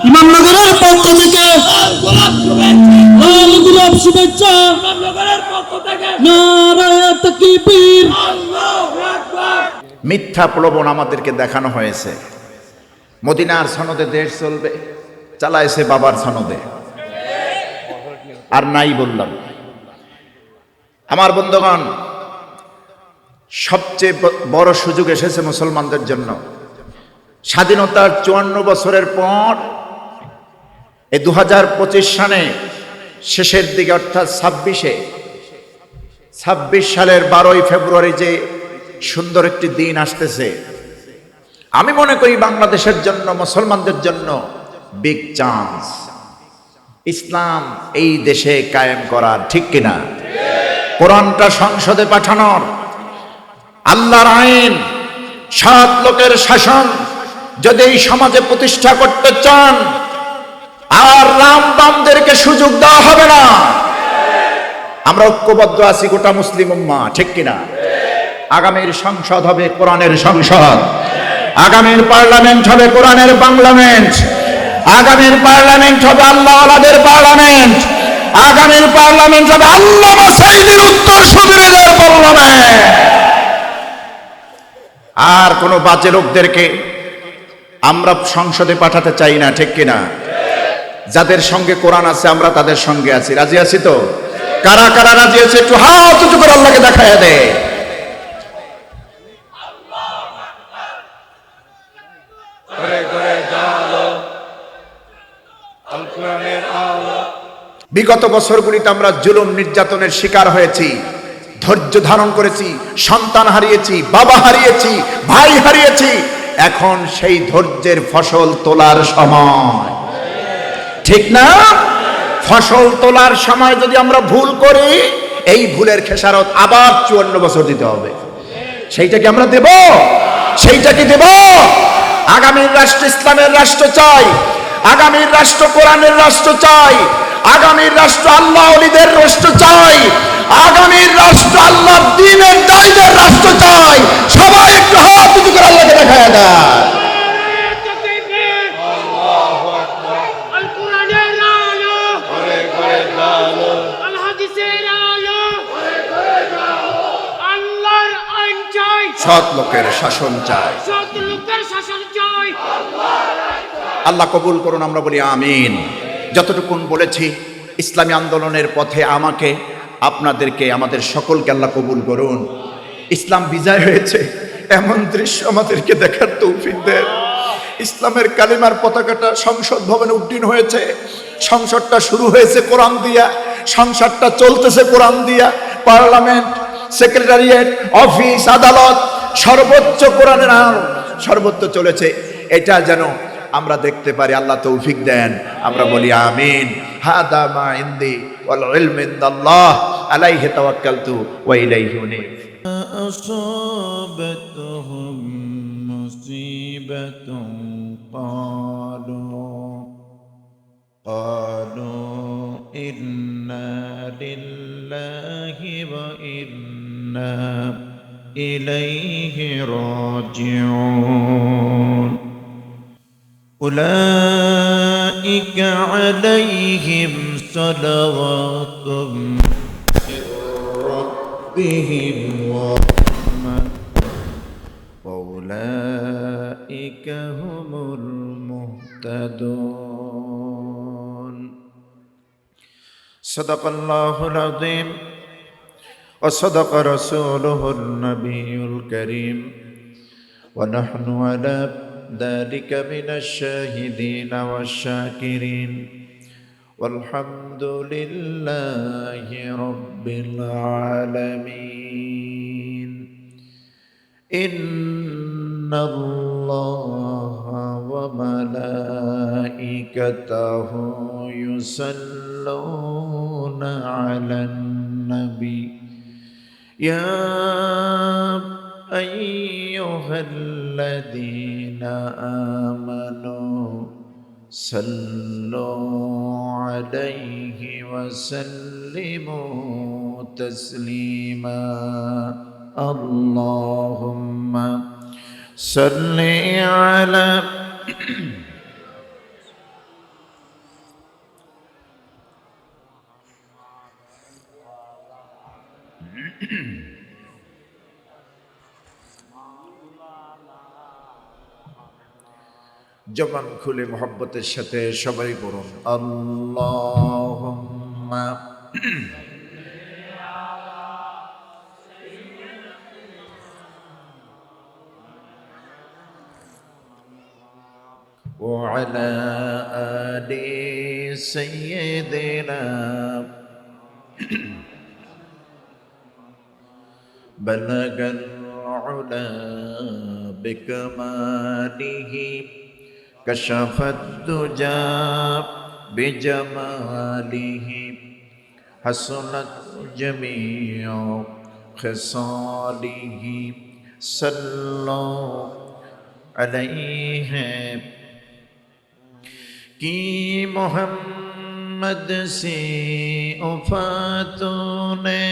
ইমামনগরের পক্ষ থেকে লাল গোলাপ শুভেচ্ছা, নারায়ে তাকবীর। মিথ্যা প্রলোভন আমাদেরকে দেখানো হয়েছে, মদিনার সনদে দেশ চলবে, চালাইছে বাবার সনদে। আর নাই বললাম। আমার বন্ধুগণ, সবচেয়ে বড় সুযোগ এসেছে মুসলমানদের জন্য। স্বাধীনতার 54 বছরের পর এই 2025 সালে শেষের দিকে, অর্থাৎ 26 সালের 12ই ফেব্রুয়ারি যে সুন্দর একটি দিন আসতেছে, আমি মনে করি বাংলাদেশের জন্য, মুসলমানদের জন্য বিগ চান্স। ইসলাম এই দেশে কায়েম করার, ঠিক কিনা? কোরআনটা সংসদে পাঠানোর, আল্লাহর আইন, 7 লোকের শাসন যদি এই সমাজে প্রতিষ্ঠা করতে চান, আর রামবামদেরকে সুযোগ দেওয়া হবে না। আমরা ঐক্যবদ্ধ আছি গোটা মুসলিম উম্মাহ, ঠিক কিনা? আগামীর সংসদ হবে কোরআনের সংসদ, আগামীর পার্লামেন্ট হবে কোরআনের পার্লামেন্ট, আগামীর পার্লামেন্ট হবে আল্লাহওয়ালাদের পার্লামেন্ট, আগামীর পার্লামেন্ট হবে আল্লামা সাঈদীর উত্তরসূরিদের পার্লামেন্ট। আর কোন বাজে লোকদেরকে আমরা সংসদে পাঠাতে চাই না, ঠিক কিনা? যাদের সঙ্গে কোরআন আছে আমরা তাদের সঙ্গে আছি। রাজি আছি তো? কারা কারা রাজি আছে একটু হাত উঁচু করে আল্লাহকে দেখায় দেয়। বিগত বছরগুলিতে আমরা জুলুম নির্যাতনের শিকার হয়েছি, ধৈর্য ধারণ করেছি, সন্তান হারিয়েছি, বাবা হারিয়েছি, ভাই হারিয়েছি। এখন সেই ধৈর্যের ফসল তোলার সময়, ঠিক না? ফসল তোলার সময় যদি আমরা ভুল করি, এই ভুলের খেসারত আবার 54 বছর দিতে হবে। সেইটা কি আমরা দেব? সেইটা কি দেব? আগামীর রাষ্ট্র ইসলামের রাষ্ট্র চাই, আগামীর রাষ্ট্র কোরআনের রাষ্ট্র চাই, আগামীর রাষ্ট্র আল্লাহ ওলিদের রাষ্ট্র চাই, আগামীর রাষ্ট্র আল্লাহ দ্বীনের দায়ীদের রাষ্ট্র চাই। সবাই একটু হাত উঁচু করে আল্লাহকে দেখায় দেয়। সৎ লোকের শাসন চাই, আল্লাহ কবুল করুন। আমরা বলি আমিন। যতটুকুন বলেছি ইসলামী আন্দোলনের পথে আমাকে, আপনাদেরকে, আমাদের সকলকে আল্লাহ কবুল করুন। ইসলাম বিজয় হয়েছে এমন দৃশ্য আমাদেরকে দেখার তৌফিক দেন। ইসলামের কালিমার পতাকাটা সংসদ ভবনে উড্ডীন হয়েছে। সংসদটা শুরু হয়েছে কোরআন দিয়া, সংসদটা চলতেছে কোরআন দিয়া। পার্লামেন্ট, সেক্রেটারিয়েট, অফিস, আদালত, সর্বোচ্চ কোরআনের আইন সর্বোচ্চ চলেছে। এটা যেন আমরা দেখতে পারি, আল্লাহ তৌফিক দেন। আমরা বলি আমিন। হাদা মা ইনদি ওয়াল ইলমু ইনদাল্লাহ আলাইহি তাওয়াক্কালতু ওয়া ইলাইহি উনীব। আসাবাতহুম মুসিবাতুন ক্বালু ইন্না লিল্লাহি ওয়া ইন্না ইলাইহি রাজিউন। أولئك عليهم صلوات من ربهم ورحمة وأولئك هم المهتدون. صدق الله العظيم وصدق رسوله النبي الكريم ونحن على ذلك من الشاهدين والشاكرين والحمد لله رب العالمين. إن الله وملائكته يصلون على النبي يا أيها الذين آمنوا صلوا عليه وسلموا تسليما اللهم صل على জবান খুলে মোহব্বতের সাথে সবাই পড়ুন আল্লাহুম্মা وعلى آل سيدنا بلغ العلا بكماله كشف الدجى بجماله حسنت جميع خصاله صلوا عليه कि मोहम्मद से उफ़ातों ने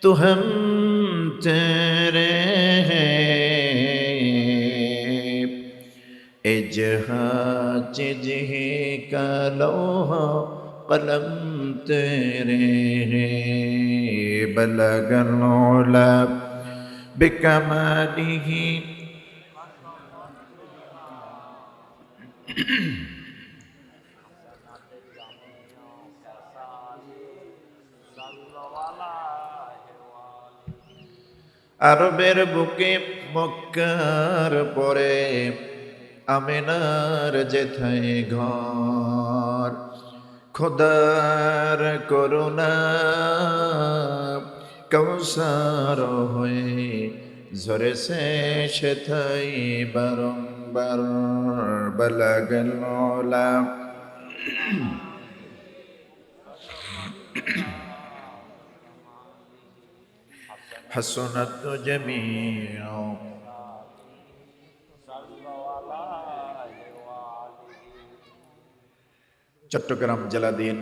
तो हम तेरे हैं इजहाज जिहे का लोहा कलम तेरे हैं बलगल उला बिकमालिही আরবের বুকে মক্কার পরে আমিনার যেথায় ঘর খোদার করুণা কৌসার হয়ে ঝরেছে সেথায় বারংবার বলগল উলা حسنت جميع চট্টগ্রাম জেলাধীন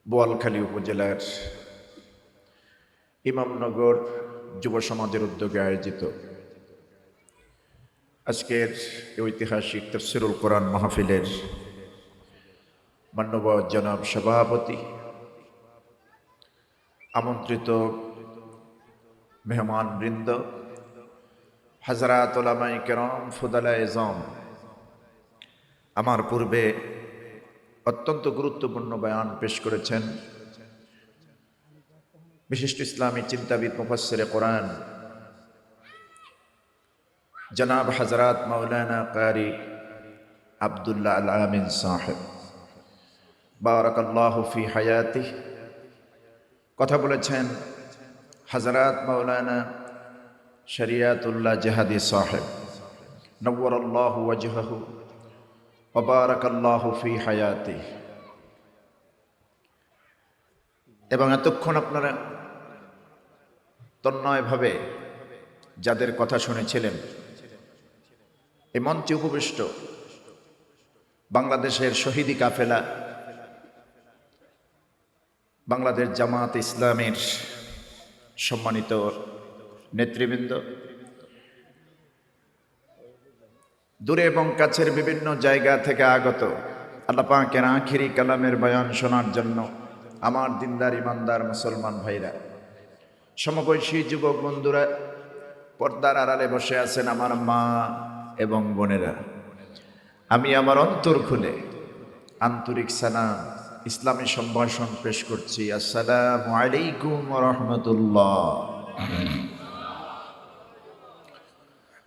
বোয়ালখালী উপজেলার ইমামনগর যুব সমাজের উদ্যোগে আয়োজিত আজকের এই ঐতিহাসিক তাফসীরুল কোরআন মাহফিলের মাননীয় জনাব সভাপতি আমন্ত্রিত মেহমান বৃন্দ হযরত উলামায়ে কেরাম ফুদালায়ে আযম আমার পূর্বে অত্যন্ত গুরুত্বপূর্ণ বয়ান পেশ করেছেন বিশিষ্ট ইসলামী চিন্তাবিদ মুফাসসিরে কোরআন জনাব হযরত মাওলানা কারি আব্দুল্লাহ আল আমিন সাহেব বারাকাল্লাহু ফি হায়াতিহি কথা বলেছেন হযরত মাওলানা শরিয়াতুল্লাহ জাহাদি সাহেব নওয়ারাল্লাহু ওয়াজহাহু ওয়া বারাকাল্লাহু ফি হায়াতিহি এবং এতক্ষণ আপনারা তন্ময়ভাবে যাদের কথা শুনেছিলেন এই মঞ্চে উপবিষ্ট বাংলাদেশের শহীদি কাফেলা বাংলাদেশ জামাত ইসলামের সম্মানিত নেতৃবৃন্দ দূরে এবং কাছের বিভিন্ন জায়গা থেকে আগত আল্লাহ পাকের আখিরি কালামের বয়ান শোনার জন্য আমার দিনদার ইমানদার মুসলমান ভাইরা সমবয়সী যুবক বন্ধুরা পর্দার আড়ালে বসে আছেন আমার মা এবং বোনেরা আমি আমার অন্তর খুলে আন্তরিক সালাম ইসলামী সম্ভাষণ পেশ করছি আসসালামু আলাইকুম ওয়া রাহমাতুল্লাহ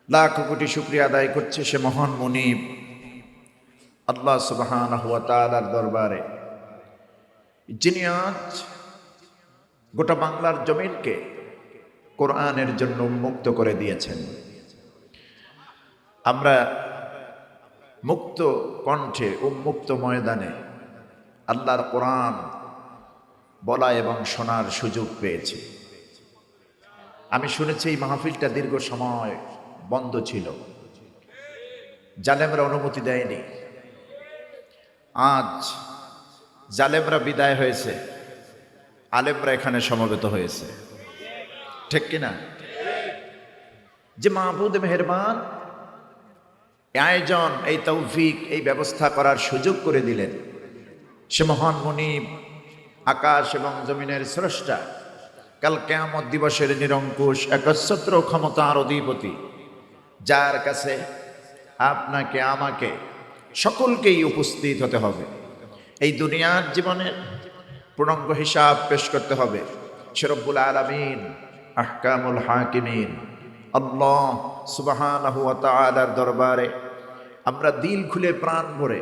লাখ কোটি শুকরিয়া আদায় করছি সে মহান মুনিব আল্লাহ সুবহানাহু ওয়া তাআলার দরবারে যিনি আজ গোটা বাংলার জমিনকে কোরআনের জন্য উন্মুক্ত করে দিয়েছেন আমরা মুক্ত কণ্ঠে উন্মুক্ত ময়দানে আল্লাহর কোরআন বলা এবং শোনার সুযোগ পেয়েছি আমি শুনেছি এই মাহফিলটা দীর্ঘ সময় বন্ধ ছিল জালেমরা অনুমতি দেয়নি আজ জালেমরা বিদায় হয়েছে, আলেমরা এখানে সমবেত হয়েছে, ঠিক কিনা? যে মাহবুদ মেহেরবান আয়োজন, এই তৌফিক, এই ব্যবস্থা করার সুযোগ করে দিলেন, সে মহান মুনিব, আকাশ এবং জমিনের স্রষ্টা, কাল কিয়ামত দিবসের নিরঙ্কুশ একচ্ছত্র ক্ষমতার অধিপতি, যার কাছে আপনাকে আমাকে সকলকেই উপস্থিত হতে হবে। এই দুনিয়ার জীবনের পূর্ণাঙ্গ হিসাব পেশ করতে হবে। সে রব্বুল আলামিন, আহকামুল হাকিমিন আল্লাহ সুবহানাহু ওয়া তাআলার দরবারে আমরা দিল খুলে প্রাণ ভরে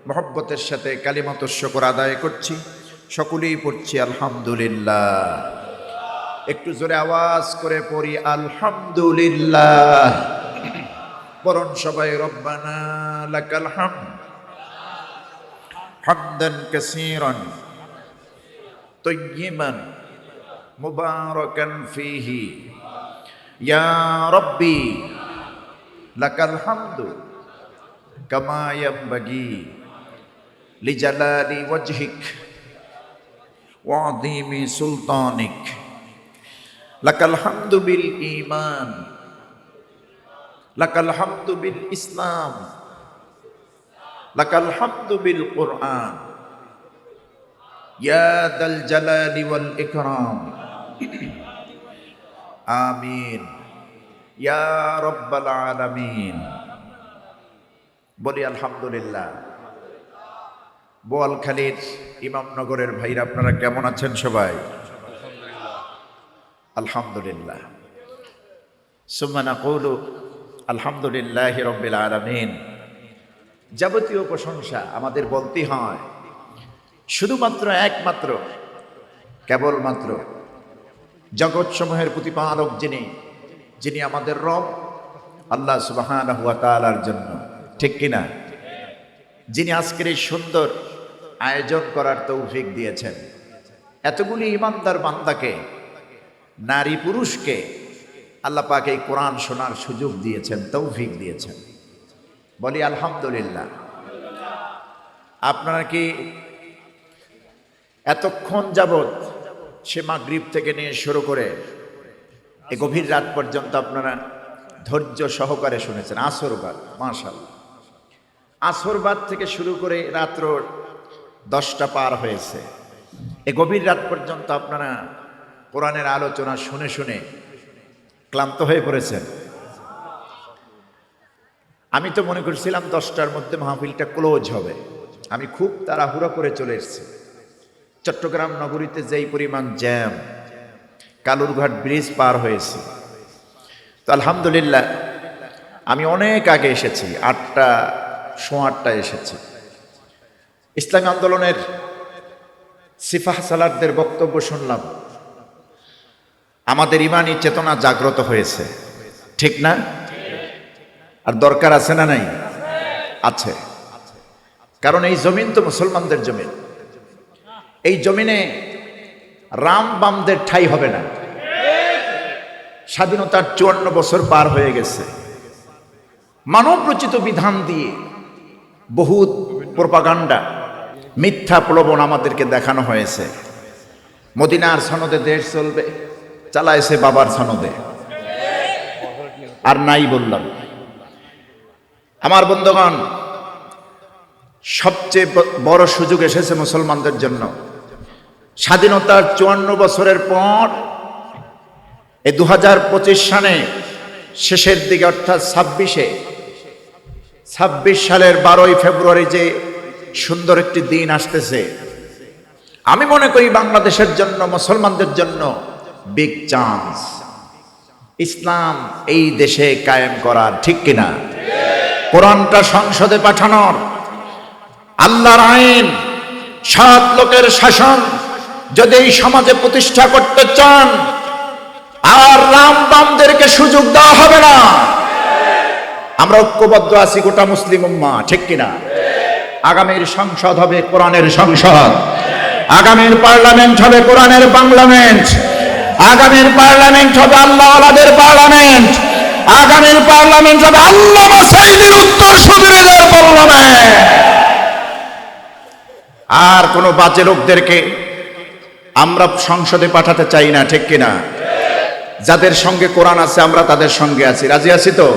মহব্বতের সাথে কালিমাতুশ শুকর আদায় করছি। সকলেই পড়ছি আলহামদুলিল্লাহ। একটু জোরে আওয়াজ করে পড়ি আলহামদুলিল্লাহ। পড়ুন সবাই রব্বানা লাকাল হামদ হামদান কাসীরান তাইয়িবান মুবারাকান ফীহি ইয়া রাব্বি লাকাল হামদু কামা ইয়ানবাগি লিজালালি ওয়াজহিক ওয়া আযীমি সুলতানিক। লাকাল হামদু বিল ঈমান, লাকাল হামদু বিল ইসলাম, লাকাল হামদু বিল কুরআন, ইয়া দাল জালালি ওয়াল ইকরাম। আমিন ইয়া রাব্বাল আলামিন। বলি আলহামদুলিল্লাহ। বোয়ালখালীর ইমামনগরের ভাইরা আপনারা কেমন আছেন সবাই? আলহামদুলিল্লাহ। সুম্মা নাকুলু আলহামদুলিল্লাহি রাব্বিল আলামিন। যাবতীয় প্রশংসা আমাদের বলতে হয় শুধুমাত্র একমাত্র কেবলমাত্র জগৎসমূহের প্রতিপালক যিনি আমাদের রব আল্লাহ সুবহানাহু ওয়া তাআলার জন্য, ঠিক কিনা? যিনি আজকের এই সুন্দর আয়োজন করার তৌফিক দিয়েছেন, এতগুলি ইমানদার বান্দাকে, নারী পুরুষকে আল্লাহ পাক এই কোরআন শোনার সুযোগ দিয়েছেন, তৌফিক দিয়েছেন। বলি আলহামদুলিল্লাহ। আপনারা কি এতক্ষণ যাবৎ সে মাগরিব থেকে নিয়ে শুরু করে এই গভীর রাত পর্যন্ত আপনারা ধৈর্য সহকারে শুনেছেন? আসরবাদ, মাশাআল্লাহ। আসরবাদ থেকে শুরু করে রাত্র 10টা পার হয়েছে, এই গভীর রাত পর্যন্ত আপনারা কোরআনের আলোচনা শুনে শুনে ক্লান্ত হয়ে পড়েছেন। আমি তো মনে করছিলাম 10টার মধ্যে মাহফিলটা ক্লোজ হবে। আমি খুব তাড়াহুড়ো করে চলে এসেছি। চট্টগ্রাম নগরীতে যেই পরিমাণ জ্যাম, কালুরঘাট ব্রিজ পার হয়েছে। তো আলহামদুলিল্লাহ আমি অনেক আগে এসেছি, 8টা, সোয়া 8টায় এসেছি। ইসলামী আন্দোলনের সিফাহ সালারদের বক্তব্য শুনলাম, আমাদের ইমানি চেতনা জাগ্রত হয়েছে, ঠিক না? আর দরকার আছে না নাই? আছে। কারণ এই জমিন তো মুসলমানদের জমিন। এই জমিনে রাম বামদের ঠাঁই হবে না। স্বাধীনতার 54 বছর পার হয়ে গেছে। মানব রচিত বিধান দিয়ে বহুত প্রপাগান্ডা, মিথ্যা প্রলোভন আমাদেরকে দেখানো হয়েছে। মদিনার সনদে দেশ চলবে, চালাইছে বাবার সনদে। আর নাই বললাম। আমার বন্ধুগণ, সবচেয়ে বড় সুযোগ এসেছে মুসলমানদের জন্য। স্বাধীনতার 54 বছরের পর এই 2025 সালে শেষের দিকে, অর্থাৎ 26 সালের 12ই ফেব্রুয়ারি যে সুন্দর একটি দিন আসতেছে, আমি মনে করি বাংলাদেশের জন্য, মুসলমানদের জন্য বিগ চান্স। ইসলাম এই দেশে কায়েম করার, ঠিক কিনা? কোরআনটা সংসদে পাঠানোর, আল্লাহর আইন, 7 লোকের শাসন যদি এই সমাজে প্রতিষ্ঠা করতে চান, আর রাম বামদেরকে সুযোগ দেওয়া হবে না। আমরা ঐক্যবদ্ধ আছি গোটা মুসলিম উম্মাহ, ঠিক কিনা? আগামীর সংসদ হবে কোরআনের সংসদ, আগামীর পার্লামেন্ট হবে কোরআনের পার্লামেন্ট, আগামীর পার্লামেন্ট হবে আল্লাহওয়ালাদের পার্লামেন্ট, আগামীর পার্লামেন্ট হবে আল্লামা সাঈদীর উত্তরসূরিদের পার্লামেন্ট। আর কোনো বাজে লোকদেরকে আমরা সংসদে পাঠাতে চাই না, ঠিক কিনা? যাদের সঙ্গে কোরআন আছে আমরা তাদের সঙ্গে আছি। রাজি আছি তো?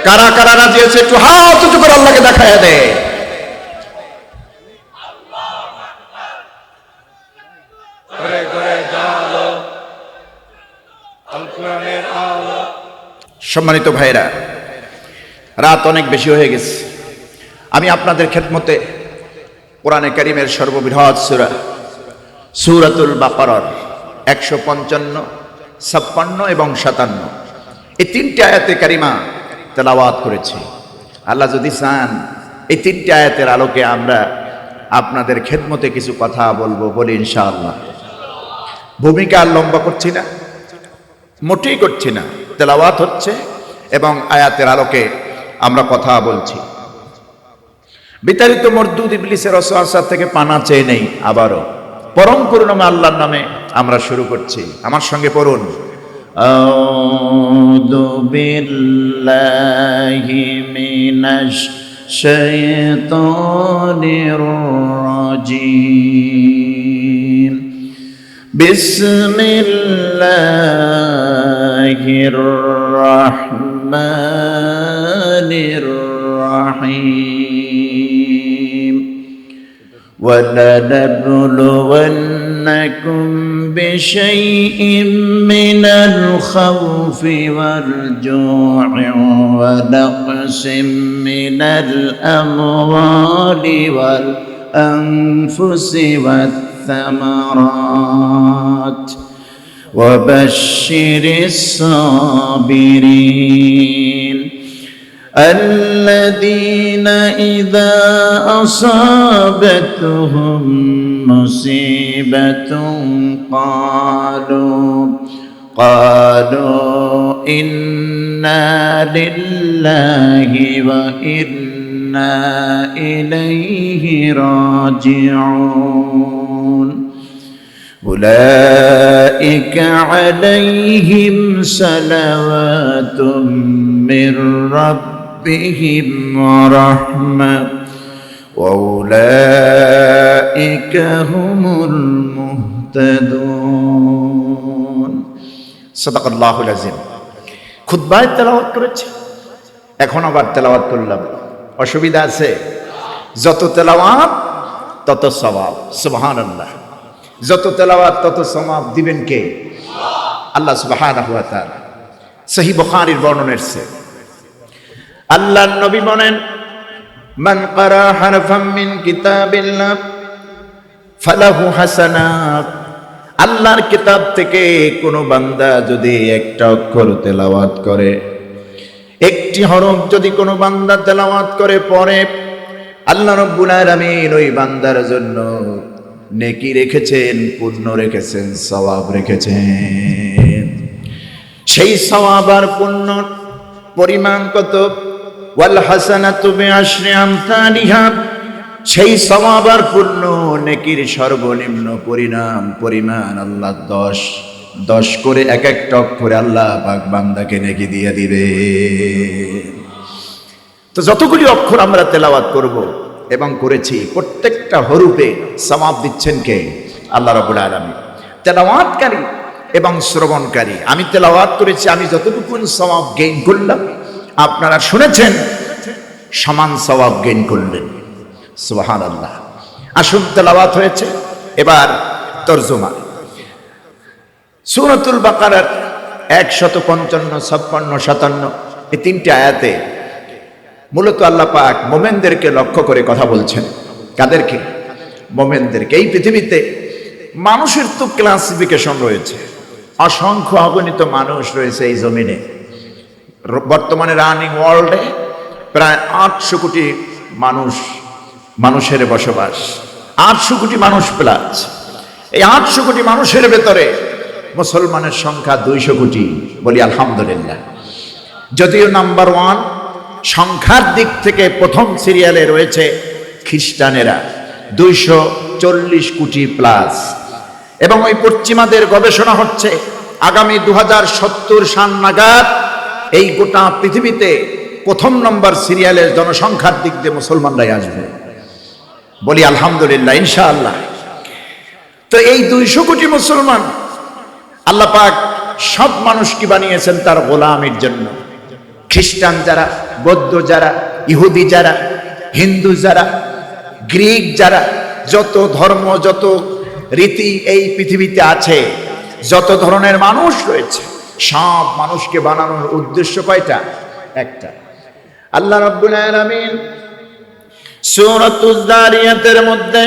কারা কারা রাজি আছে একটু হাত উঁচু করে আল্লাহকে দেখায় দেয়। সম্মানিত ভাইরা, রাত অনেক বেশি হয়ে গেছে। আমি আপনাদের খেদমতে কোরআনে কারীমের সর্ববৃহৎ সূরা সূরাতুল বাকারার 155, 56 এবং 57 এই তিনটি আয়াতে কারিমা তেলাওয়াত করেছি। আল্লাহ যদি চান এই তিনটি আয়াতের আলোকে আমরা আপনাদের খেদমতে কিছু কথা বলবো, বলি ইনশাআল্লাহ। ভূমিকা আর লম্বা করছি না, মোটেই করছি না। তেলাওয়াত হচ্ছে এবং আয়াতের আলোকে আমরা কথা বলছি। বিতাড়িত মরদুদ ইবলিসের ওয়াসওয়াসা থেকে পানা চেয়ে নেই। আবারও পরম করুণাময় আল্লাহর নামে আমরা শুরু করছি। আমার সঙ্গে পড়ুন, আউযু বিল্লাহি মিনাশ শাইতানির রাজিম। বিসমিল্লাহির রাহমানির রাহিম। وَلَنَبْلُوَنَّكُمْ بِشَيْءٍ مِّنَ الْخَوْفِ وَالْجُوعِ وَنَقْصٍ مِّنَ الْأَمْوَالِ وَالْأَنفُسِ وَالثَّمَرَاتِ وَبَشِّرِ الصَّابِرِينَ الذين إذا أصابتهم مصيبة قالوا إنا لله وإنا إليه راجعون أولئك عليهم صلوات من ربهم ورحمة وأولئك هم المهتدون صدق الله العظيم। খুতবায় তেলাওয়াত করেছি, এখন আবার তেলাওয়াত করলাম। অসুবিধা আছে? যত তেলাওয়াত তত সওয়াব। সুবহানাল্লাহ। যত তেলাওয়াত তত সওয়াব দিবেন কে? আল্লাহ সুবহানাহু ওয়া তাআলা। সহিহ বুখারীর বর্ণনা এসেছে, আল্লাহর নবী বলেন, মান ক্বারা হারফাম মিন কিতাবিল্লাহ ফালাহু হাসানাত। আল্লাহর কিতাব থেকে কোন বান্দা যদি একটা অক্ষর তেলাওয়াত করে, একটি হরফ যদি কোনো বান্দা তেলাওয়াত করে পড়ে, আল্লাহ রাব্বুল আলামিন ওই বান্দার জন্য নেকি রেখেছেন, পুণ্য রেখেছেন, সওয়াব রেখেছেন। সেই সওয়াব আর পুণ্য পরিমাণ কত? ওয়াল হাসানাতু বিআশরি আমসালিহা। সেই সওয়াব আর পুণ্য নেকির সর্বনিম্ন পরিমাণ আল্লাহ 10 করে এক একটা অক্ষরে আল্লাহ পাক বান্দাকে নেকি দিয়ে দিবে। তো যতগুলি অক্ষর আমরা তেলাওয়াত করব এবং করেছি, প্রত্যেকটা হরফে সওয়াব দিচ্ছেন কে? আল্লাহ রাব্বুল আলামিন। তেলাওয়াতকারী এবং শ্রবণকারী, আমি তেলাওয়াত করেছি, আমি যতটুকু সওয়াব গেইন করলাম, আপনারা শুনেছেন সমান সওয়াব গেইন করলেন। সুবহানাল্লাহ। আসুন, তেলাওয়াত হয়েছে, এবার তরজমা। সূরাতুল বাকারার 155, 56, 57 এই তিনটি আয়াতে মূলত আল্লাহ পাক মুমিনদেরকে লক্ষ্য করে কথা বলছেন। কাদেরকে? মুমিনদেরকে। এই পৃথিবীতে মানুষের তো ক্লাসিফিকেশন রয়েছে, অসংখ্য অগণিত মানুষ রয়েছে এই জমিনে। বর্তমানে রানিং ওয়ার্ল্ডে প্রায় 800 কোটি মানুষের বসবাস। 800 কোটি মানুষ প্লাস। এই 800 কোটি মানুষের ভেতরে মুসলমানের সংখ্যা 200 কোটি। বলি আলহামদুলিল্লাহ। যদিও নাম্বার 1 সংখ্যার দিক থেকে প্রথম সিরিয়ালে রয়েছে খ্রিস্টানেরা, 240 কোটি প্লাস। এবং ওই পশ্চিমাদের গবেষণা হচ্ছে আগামী 2070 সাল নাগাদ এই গোটা পৃথিবীতে প্রথম নম্বর সিরিয়ালের জনসংখ্যার দিক দিয়ে মুসলমানরাই আসবে। বলি আলহামদুলিল্লাহ, ইনশাআল্লাহ। তো এই 200 কোটি মুসলমান আল্লাহ পাক সব মানুষকে বানিয়েছেন তার গোলামের জন্য। খ্রিস্টান যারা, বৌদ্ধ যারা, ইহুদি যারা, হিন্দু যারা, গ্রিক যারা, যত ধর্ম, যত রীতি এই পৃথিবীতে আছে, যত ধরনের মানুষ রয়েছে, সব মানুষকে বানানোর উদ্দেশ্য কয়টা? একটা। আল্লাহ রাব্বুল আলামিন সূরাতুজ যারিয়াতের মধ্যে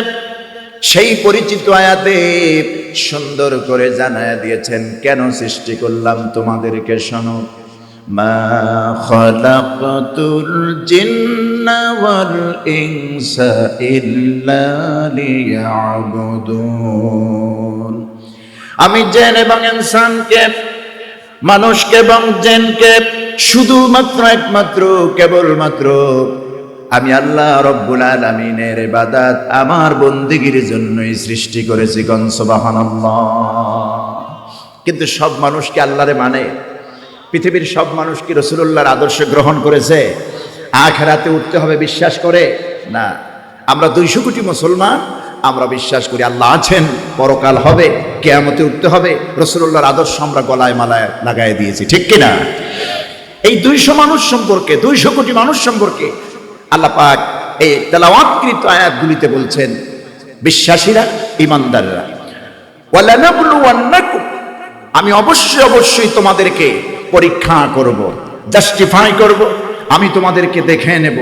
সেই পরিচিত আয়াতে সুন্দর করে জানায়া দিয়েছেন কেন সৃষ্টি করলাম তোমাদেরকে। শোনো, মা খালাকতুল জিন্না ওয়াল ইনসা ইল্লা লিয়াবুদুন। আমি জিন এবং ইনসানকে, মানুষকে এবং জিনকে শুধুমাত্র একমাত্র কেবলমাত্র আমি আল্লাহ রব্বুল আলামিনের ইবাদত, আমার বন্দেগীর জন্যই সৃষ্টি করেছি। কোন সুবহানাল্লাহ। কিন্তু সব মানুষকে আল্লাহরে মানে? পৃথিবীর সব মানুষ কি রাসূলুল্লাহর আদর্শ গ্রহণ করেছে? আখিরাতে উঠতে হবে বিশ্বাস করে? না। আমরা 200 কোটি মুসলমান আমরা বিশ্বাস করি আল্লাহ আছেন, পরকাল হবে, কিয়ামতে উঠতে হবে। রাসূলুল্লাহর আদর্শ আমরা গলায় মালায় লাগায় দিয়েছি, ঠিক কি না? এই 200 মানুষ সম্পর্কে, 200 কোটি মানুষ সম্পর্কে আল্লাহ পাক এই তেলাওয়াতকৃত আয়াতগুলিতে বলছেন, বিশ্বাসীরা, ঈমানদাররা, ওয়ালানাবলুওয়ান্নাকুম, আমি অবশ্যই তোমাদেরকে পরীক্ষা করব, জাস্টিফাই করব, আমি তোমাদেরকে দেখে নেব।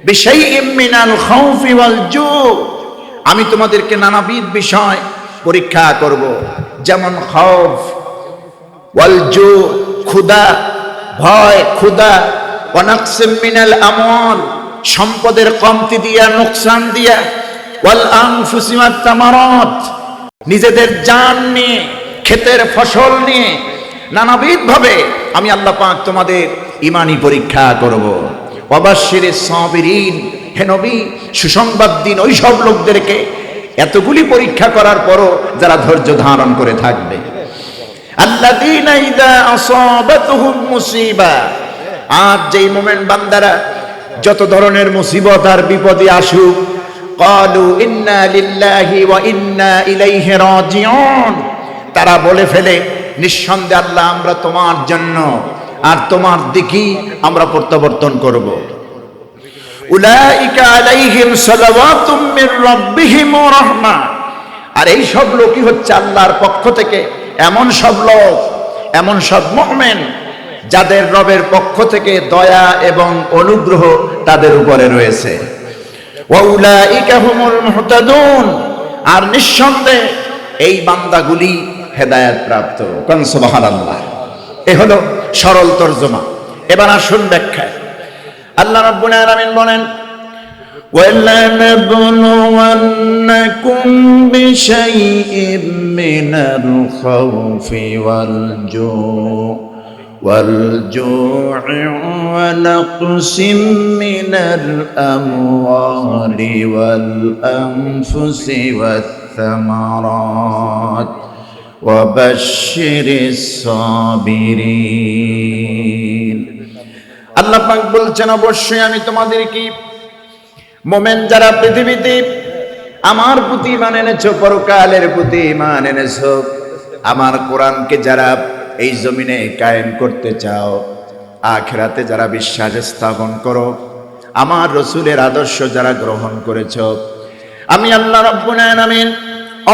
বিশাইইম মিনাল খাউফি ওয়াল জু, আমি তোমাদেরকে নানাবিধ বিষয় পরীক্ষা করব, যেমন খাউফ, ওয়াল জু, ক্ষুধা, ভয়, ক্ষুধা, ওয়া নাকসিম মিনাল আমওয়াল, সম্পদের কমতি দিয়া, নোকসান দিয়া, ওয়াল আনফুসি ওয়াত তামারাত, নিজেদের জান নিয়ে, ক্ষেতের ফসল নিয়ে নানাবিধ ভাবে আমি আল্লাহ পাক তোমাদের ঈমানি পরীক্ষা করব। ওয়াবাশশিরিস সাবিরিন, হে নবী সুসংবাদ দিন ওই সব লোকদেরকে এতগুলি পরীক্ষা করার পরও যারা ধৈর্য ধারণ করে থাকবে। আল্লাযীনা ইযা আসাবাতুহুম মুসিবা, আর যেই মোমেন বান্দারা যত ধরনের মুসিবত আর বিপদে আসুক, ক্বালু ইন্না লিল্লাহি ওয়া ইন্না ইলাইহি রাজিউন, তারা বলে ফেলে নিঃসন্দেহে আল্লাহ আমরা তোমার জন্য আর তোমার দিকেই আমরা প্রত্যাবর্তন করব। উলাইকা আলাইহিম সালাওয়াতুম মির রাব্বিহিম ওয়া রাহমা, আর এই সব লোকই হচ্ছে আল্লাহর পক্ষ থেকে এমন সব লোক, এমন সব মুমিন যাদের রবের পক্ষ থেকে দয়া এবং অনুগ্রহ তাদের উপরে রয়েছে। ওয়া উলাইকা হুমুল মুহতাদুন, আর নিঃসন্দেহে এই বান্দাগুলি হেদায়েত প্রাপ্ত। কোন সুবহানাল্লাহ। এ হলো সরল তরজমা। এবার আসুন ব্যাখ্যায়। আল্লাহ রাব্বুল আলামিন বলেন, وَلَنَبْلُوَنَّكُمْ بِشَيْءٍ مِّنَ الْخَوْفِ وَالْجُوعِ وَنَقْصٍ مِّنَ الْأَمْوَالِ وَالْأَنفُسِ وَالثَّمَرَاتِ وَبَشِّرِ الصَّابِرِينَ। আল্লাহ পাক বলছেন, অবশ্যই আমি তোমাদেরকে, মোমেন যারা পৃথিবীতে আমার প্রতি ঈমান এনেছো, পরকালের প্রতি ঈমান এনেছো, আমার কোরআনকে যারা এই জমিনে কায়েম করতে চাও, আখিরাতে যারা বিশ্বাস স্থাপন করো, আমার রাসূলের আদর্শ যারা গ্রহণ করেছো, আমি আল্লাহ রাব্বুল আলামিন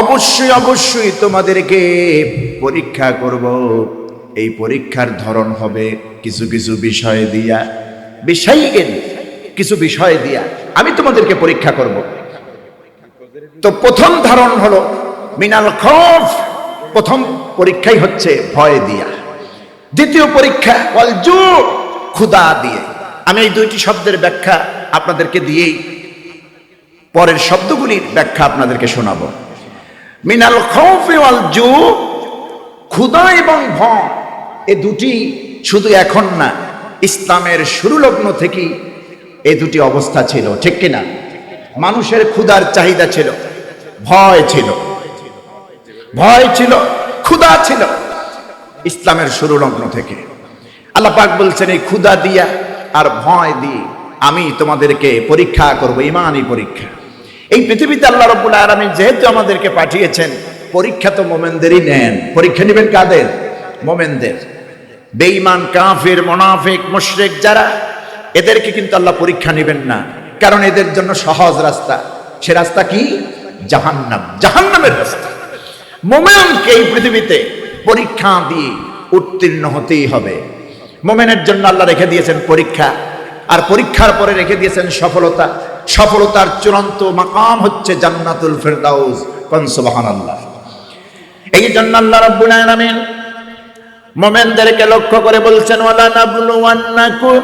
অবশ্যই তোমাদেরকে পরীক্ষা করব। এই পরীক্ষার ধরন হবে কিছু কিছু বিষয় দিয়া, কিছু বিষয় দিয়া আমি তোমাদেরকে পরীক্ষা করব। তো প্রথম ধারণ হলো মিনাল খৌফ, প্রথম পরীক্ষাই হচ্ছে ভয় দিয়া। দ্বিতীয় পরীক্ষা ওয়াল জু, ক্ষুধা দিয়ে। আমি এই দুইটি শব্দের ব্যাখ্যা আপনাদেরকে দিয়েই পরের শব্দগুলির ব্যাখ্যা আপনাদেরকে শোনাবো। মিনাল খৌফ ওয়াল জু, ক্ষুধা এবং ভয়, এ দুটি শুধু এখন না, ইসলামের শুরু লগ্ন থেকেই এই দুটি অবস্থা ছিল, ঠিক কিনা? মানুষের ক্ষুধার চাহিদা ছিল, ভয় ছিল, ক্ষুধা ছিল ইসলামের শুরু লগ্ন থেকে। আল্লাহ পাক বলছেন, এই ক্ষুধা দিয়া আর ভয় দিয়ে আমি তোমাদেরকে পরীক্ষা করব, ঈমানি পরীক্ষা। এই পৃথিবীতে আল্লাহ রাব্বুল আলামিন যেহেতু আমাদেরকে পাঠিয়েছেন, পরীক্ষা তো মোমেনদেরই নেন। পরীক্ষা নেবেন কাদের? মোমেনদের। বেঈমান, কাফির, মুনাফিক, মুশরিক যারা, এদেরকে কিন্তু আল্লাহ পরীক্ষা নেবেন না, কারণ এদের জন্য সহজ রাস্তা। সে রাস্তা কি? জাহান্নাম, জাহান্নামের রাস্তা। মোমেনকে এই পৃথিবীতে পরীক্ষা দিয়ে উত্তীর্ণ হতেই হবে। মোমেনের জন্য আল্লাহ রেখে দিয়েছেন পরীক্ষা, আর পরীক্ষার পরে রেখে দিয়েছেন সফলতা। সফলতার চূড়ান্ত মাকাম হচ্ছে জান্নাতুল ফেরদাউস। কোন সুবহানাল্লাহ। এই জন্য আল্লাহ রাব্বুল আলামিন মোমেনদেরকে লক্ষ্য করে বলছেন, ওয়ালা নাবলুওয়ান্নাকুম,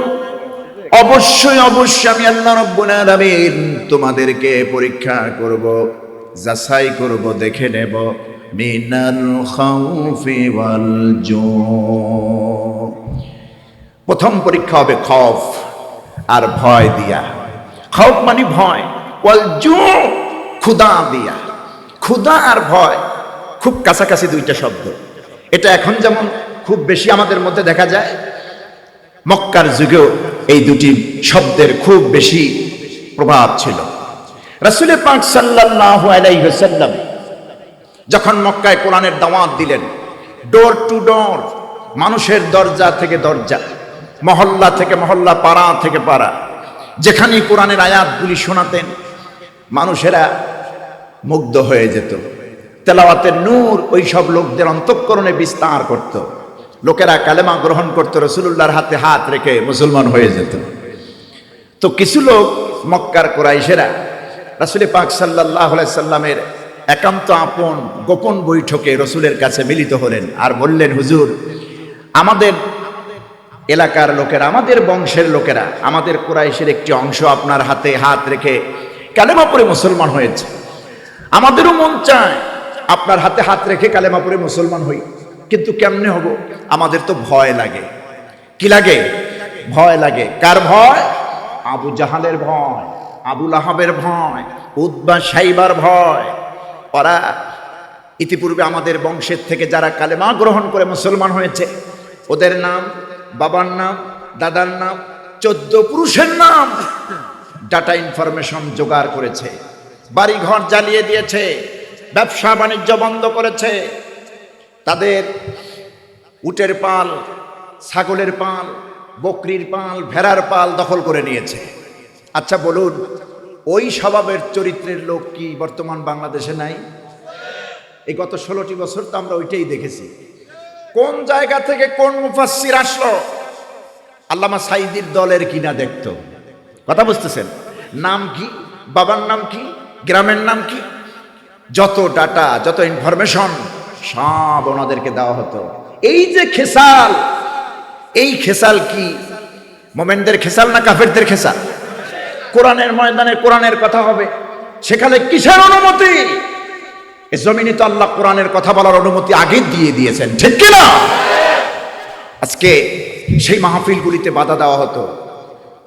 অবশ্যই অবশ্যই আমি আল্লাহ রাব্বুল আলামিন তোমাদেরকে পরীক্ষা করব, যাচাই করব, দেখে নেব। মিনাল খাউফি ওয়াল জু, প্রথম পরীক্ষা হবে খৌফ আর ভয় দিয়া। খৌফ মানে ভয়, ওয়াল জু ক্ষুধা দিয়া। ক্ষুধা আর ভয় খুব কাছাকাছি দুইটা শব্দ। এটা এখন যেমন খুব বেশি আমাদের মধ্যে দেখা যায়, মক্কার যুগেও এই দুটি শব্দের খুব বেশি প্রভাব ছিল। রাসূল পাক সাল্লাল্লাহু আলাইহি ওয়াসাল্লাম যখন মক্কায় কোরআনের দাওয়াত দিলেন, ডোর টু ডোর, মানুষের দরজা থেকে দরজা, মহল্লা থেকে মহল্লা, পাড়া থেকে পাড়া, যেখানে কোরআনের আয়াতগুলি শোনাতেন, মানুষেরা মুগ্ধ হয়ে যেত। তেলাওয়াতের নূর ওই সব লোকদের অন্তঃকরণে বিস্তার করত। লোকেরা কালেমা গ্রহণ করত, রাসূলুল্লাহর হাতে হাত রেখে মুসলমান হয়ে যেত। তো কিছু লোক মক্কার কুরাইশেরা রাসূল পাক সাল্লাল্লাহু আলাইহি সাল্লামের একান্ত আপন গোপন বৈঠকে রসুলের কাছে মিলিত হলেন আর বললেন, হুজুর, আমাদের এলাকার লোকেরা, আমাদের বংশের লোকেরা, আমাদের কুরাইশের একটি অংশ আপনার হাতে হাত রেখে কালেমা পড়ে মুসলমান হয়েছে। আমাদেরও মন চায় আপনার হাতে হাত রেখে কালেমা পড়ে মুসলমান হই, কিন্তু কেমনে হব? আমাদের তো ভয় লাগে। কি লাগে? ভয় লাগে। কার ভয়? আবু জাহালের ভয়, আবু লাহাবের ভয়, উতবা সাইবার ভয়। ওরা ইতিপূর্বে আমাদের বংশের থেকে যারা কালেমা গ্রহণ করে মুসলমান হয়েছে, ওদের নাম, বাবার নাম, দাদার নাম, 14 পুরুষের নাম ডাটা ইনফরমেশন জোগাড় করেছে, বাড়ি ঘর জ্বালিয়ে দিয়েছে, ব্যবসা বাণিজ্য বন্ধ করেছে, তাদের উটের পাল, ছাগলের পাল, বকরির পাল, ভেড়ার পাল দখল করে নিয়েছে। আচ্ছা বলুন, ওই স্বভাবের চরিত্রের লোক কি বর্তমান বাংলাদেশে নাই? এই গত 16টি বছর তো আমরা ওইটাই দেখেছি। কোন জায়গা থেকে কোন মুফাসসির আসলো, আল্লামা সাইদির দলের কিনা দেখতো। কথা বুঝতেছেন? নাম কি, বাবার নাম কি, গ্রামের নাম কি, যত ডাটা, যত ইনফরমেশন সব ওনাদেরকে দেওয়া হতো। এই যে খেসাল, এই খেসাল কি মোমেনদের খেসাল না কাফেরদের খেসাল? কোরআনের ময়দানে কোরআনের কথা হবে, সেখানে কিসের অনুমতি? এই জমিনে তো আল্লাহ কোরআনের কথা বলার অনুমতি আগে দিয়ে দিয়েছেন, ঠিক কিনা? আজকে সেই মাহফিলগুলিতে বাধা দেওয়া হতো,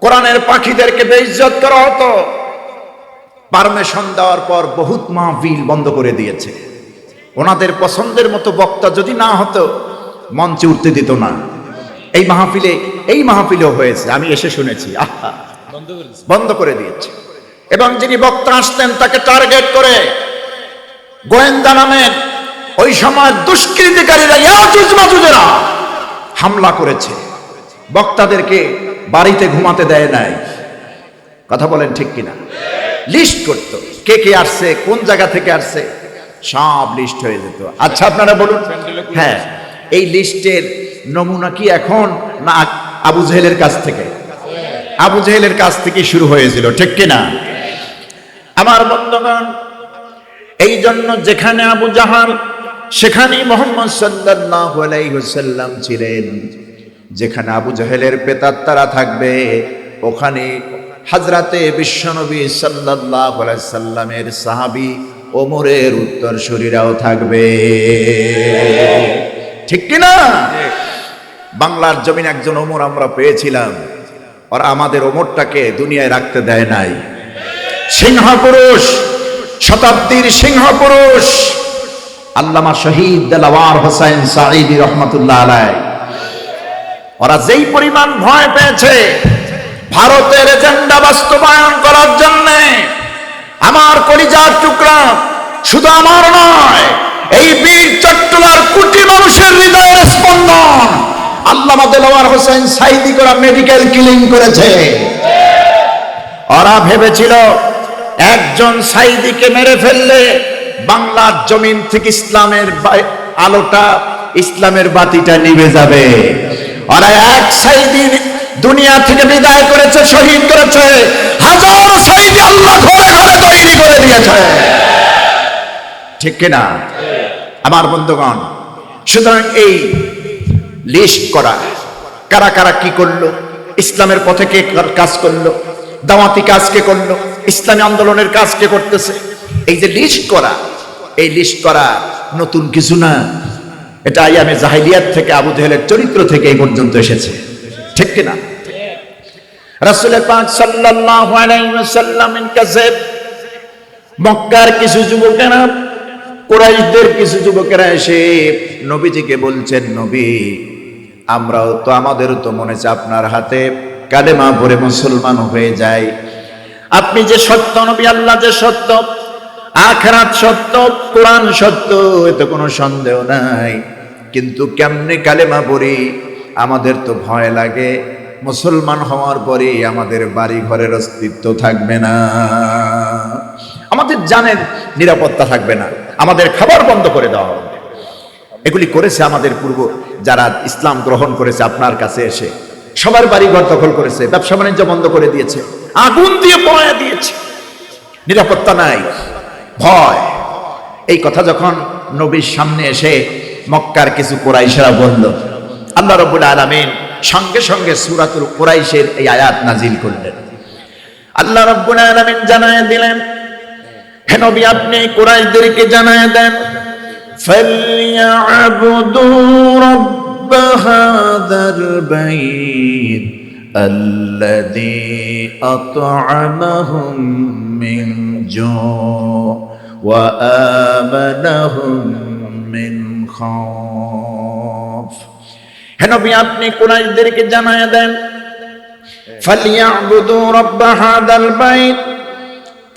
কোরআনের পাখিদেরকে বেইজ্জত করা হতো। পারমিশন দেওয়ার পর বহুত মাহফিল বন্ধ করে দিয়েছে। ওনাদের পছন্দের মতো বক্তা যদি না হতো, মঞ্চে উঠতে দিত না। এই মাহফিলেও হয়েছে, আমি এসে শুনেছি। আহা, বন্ধ করে দিয়েছে। এবং যিনি বক্তা আসতেন তাকে টার্গেট করে গোয়েন্দা নামের ওই সময় দুষ্কৃতিকারীরা, ইয়াজুজ মাজুজেরা হামলা করেছে। বক্তাদেরকে বাড়িতে ঘুমাতে দেয় নাই। কথা বলেন ঠিক কিনা? লিস্ট করত, কে কে আসছে, কোন জায়গা থেকে আসছে, সব লিস্ট হয়ে যেত। আচ্ছা আপনারা বলুন, হ্যাঁ, এই লিস্টের নমুনা কি এখন না আবু জেহেলের কাছ থেকে? আবু জেহেলের কাছ থেকে শুরু হয়েছিল, ঠিক কিনা? আমার বন্ধুগণ, এই জন্য যেখানে আবু জাহাল সেখানেই মুহাম্মদ সাল্লাল্লাহু আলাইহি ওয়াসাল্লাম ছিলেন। যেখানে আবু জাহেলের প্রেতাত্মারা থাকবে, ওখানে হযরতে বিশ্বনবী সাল্লাল্লাহু আলাইহি সাল্লামের সাহাবী ওমরের উত্তরসূরিরাও থাকবে, ঠিক কিনা? বাংলার জমিন একজন ওমর আমরা পেয়েছিলাম, আর আমাদের ওমরটাকে দুনিয়ায় রাখতে দেয় নাই। সিংহ পুরুষ, শতাব্দীর সিংহ পুরুষ আল্লামা শহীদ দেলাওয়ার হোসেন সাঈদী রহমাতুল্লাহ আলাইহি, ওরা যেই পরিমাণ ভয় পেয়েছে ভারতের এজেন্ডা বাস্তবায়ন করার জন্য, আমার কলিজার টুকরা, শুধু আমার নয়, এই বীর চট্টলার কোটি মানুষের হৃদয়ের স্পন্দন আল্লামা দেলোয়ার হোসেন সাঈদী করা মেডিকেল কিলিং করেছে। ওরা ভেবেছিল একজন সাঈদীকে মেরে ফেললে বাংলার জমিন থেকে ইসলামের আলোটা, ইসলামের বাতিটা নিভে যাবে। ওরা এক সাঈদী দুনিয়া থেকে বিদায় করেছে, শহীদ করেছে, হাজার সাঈদী আল্লাহ ঘরে ঘরে তৈরি করে দিয়েছে। ঠিক কিনা আমার বন্ধুগণ? সুতরাং এই লিস্ট করা, কারা কারা কি করলো, ইসলামের পথে কে কাজ করলো, দাওয়াতি কাজ কে করলো, ইসলামী আন্দোলনের কাজ কে করতেছে, এই যে লিস্ট করা, এই লিস্ট করা নতুন কিছু না। এটা আইয়ামে জাহিলিয়াত থেকে, আবু জেহেলের চরিত্র থেকে এই পর্যন্ত এসেছে। ঠিক কিনা? রাসূল পাক সাল্লাল্লাহু আলাইহি ওয়াসাল্লামের কাছে মক্কার কিছু যুবকেরা, কুরাইশদের কিছু যুবকেরা এসে নবীজিকে বলছেন, নবী, আমরাও তো, আমাদেরও তো মনে হচ্ছে আপনার হাতে কালেমা পড়ে মুসলমান হয়ে যায়। আপনি যে সত্য নবী, আল্লাহ যে সত্য, আখিরাত সত্য, কোরআন সত্য, এতে কোনো সন্দেহ নাই। কিন্তু কেমনে কালেমা পড়ি? আমাদের তো ভয় লাগে, মুসলমান হওয়ার পরে আমাদের বাড়ি ঘরের অস্তিত্ব থাকবে না, আমাদের জানের নিরাপত্তা থাকবে না, আমাদের খাবার বন্ধ করে দেওয়া হবে। এগুলি করেছে আমাদের পূর্ব যারা ইসলাম গ্রহণ করেছে, আপনার কাছে এসে সবার বাড়ি ঘর দখল করেছে, ব্যবসা বাণিজ্য বন্ধ করে দিয়েছে, আগুন দিয়ে পোড়ায়া দিয়েছে, নিরাপত্তা নাই, ভয়। এই কথা যখন নবীর সামনে এসে মক্কার কিছু কুরাইশরা বলল, আল্লাহ রাব্বুল আলামিন সঙ্গে সঙ্গে সূরাতুল কুরাইশের এই আয়াত নাজিল করলেন। আল্লাহ রাব্বুল আলামিন জানায় দিলেন, হে নবী, আপনি কুরাইশদেরকে জানায় দেন, ফালইয়াবুদু রাব্ব হাযাল বাইত আল্লাযী আত'আমাহুম মিন জু' ওয়া আমানাহুম মিন খাউফ। হে নবী, আপনি কুরাইশদেরকে জানায় দেন, ফালইয়াবুদু রাব্ব হাযাল বাইত,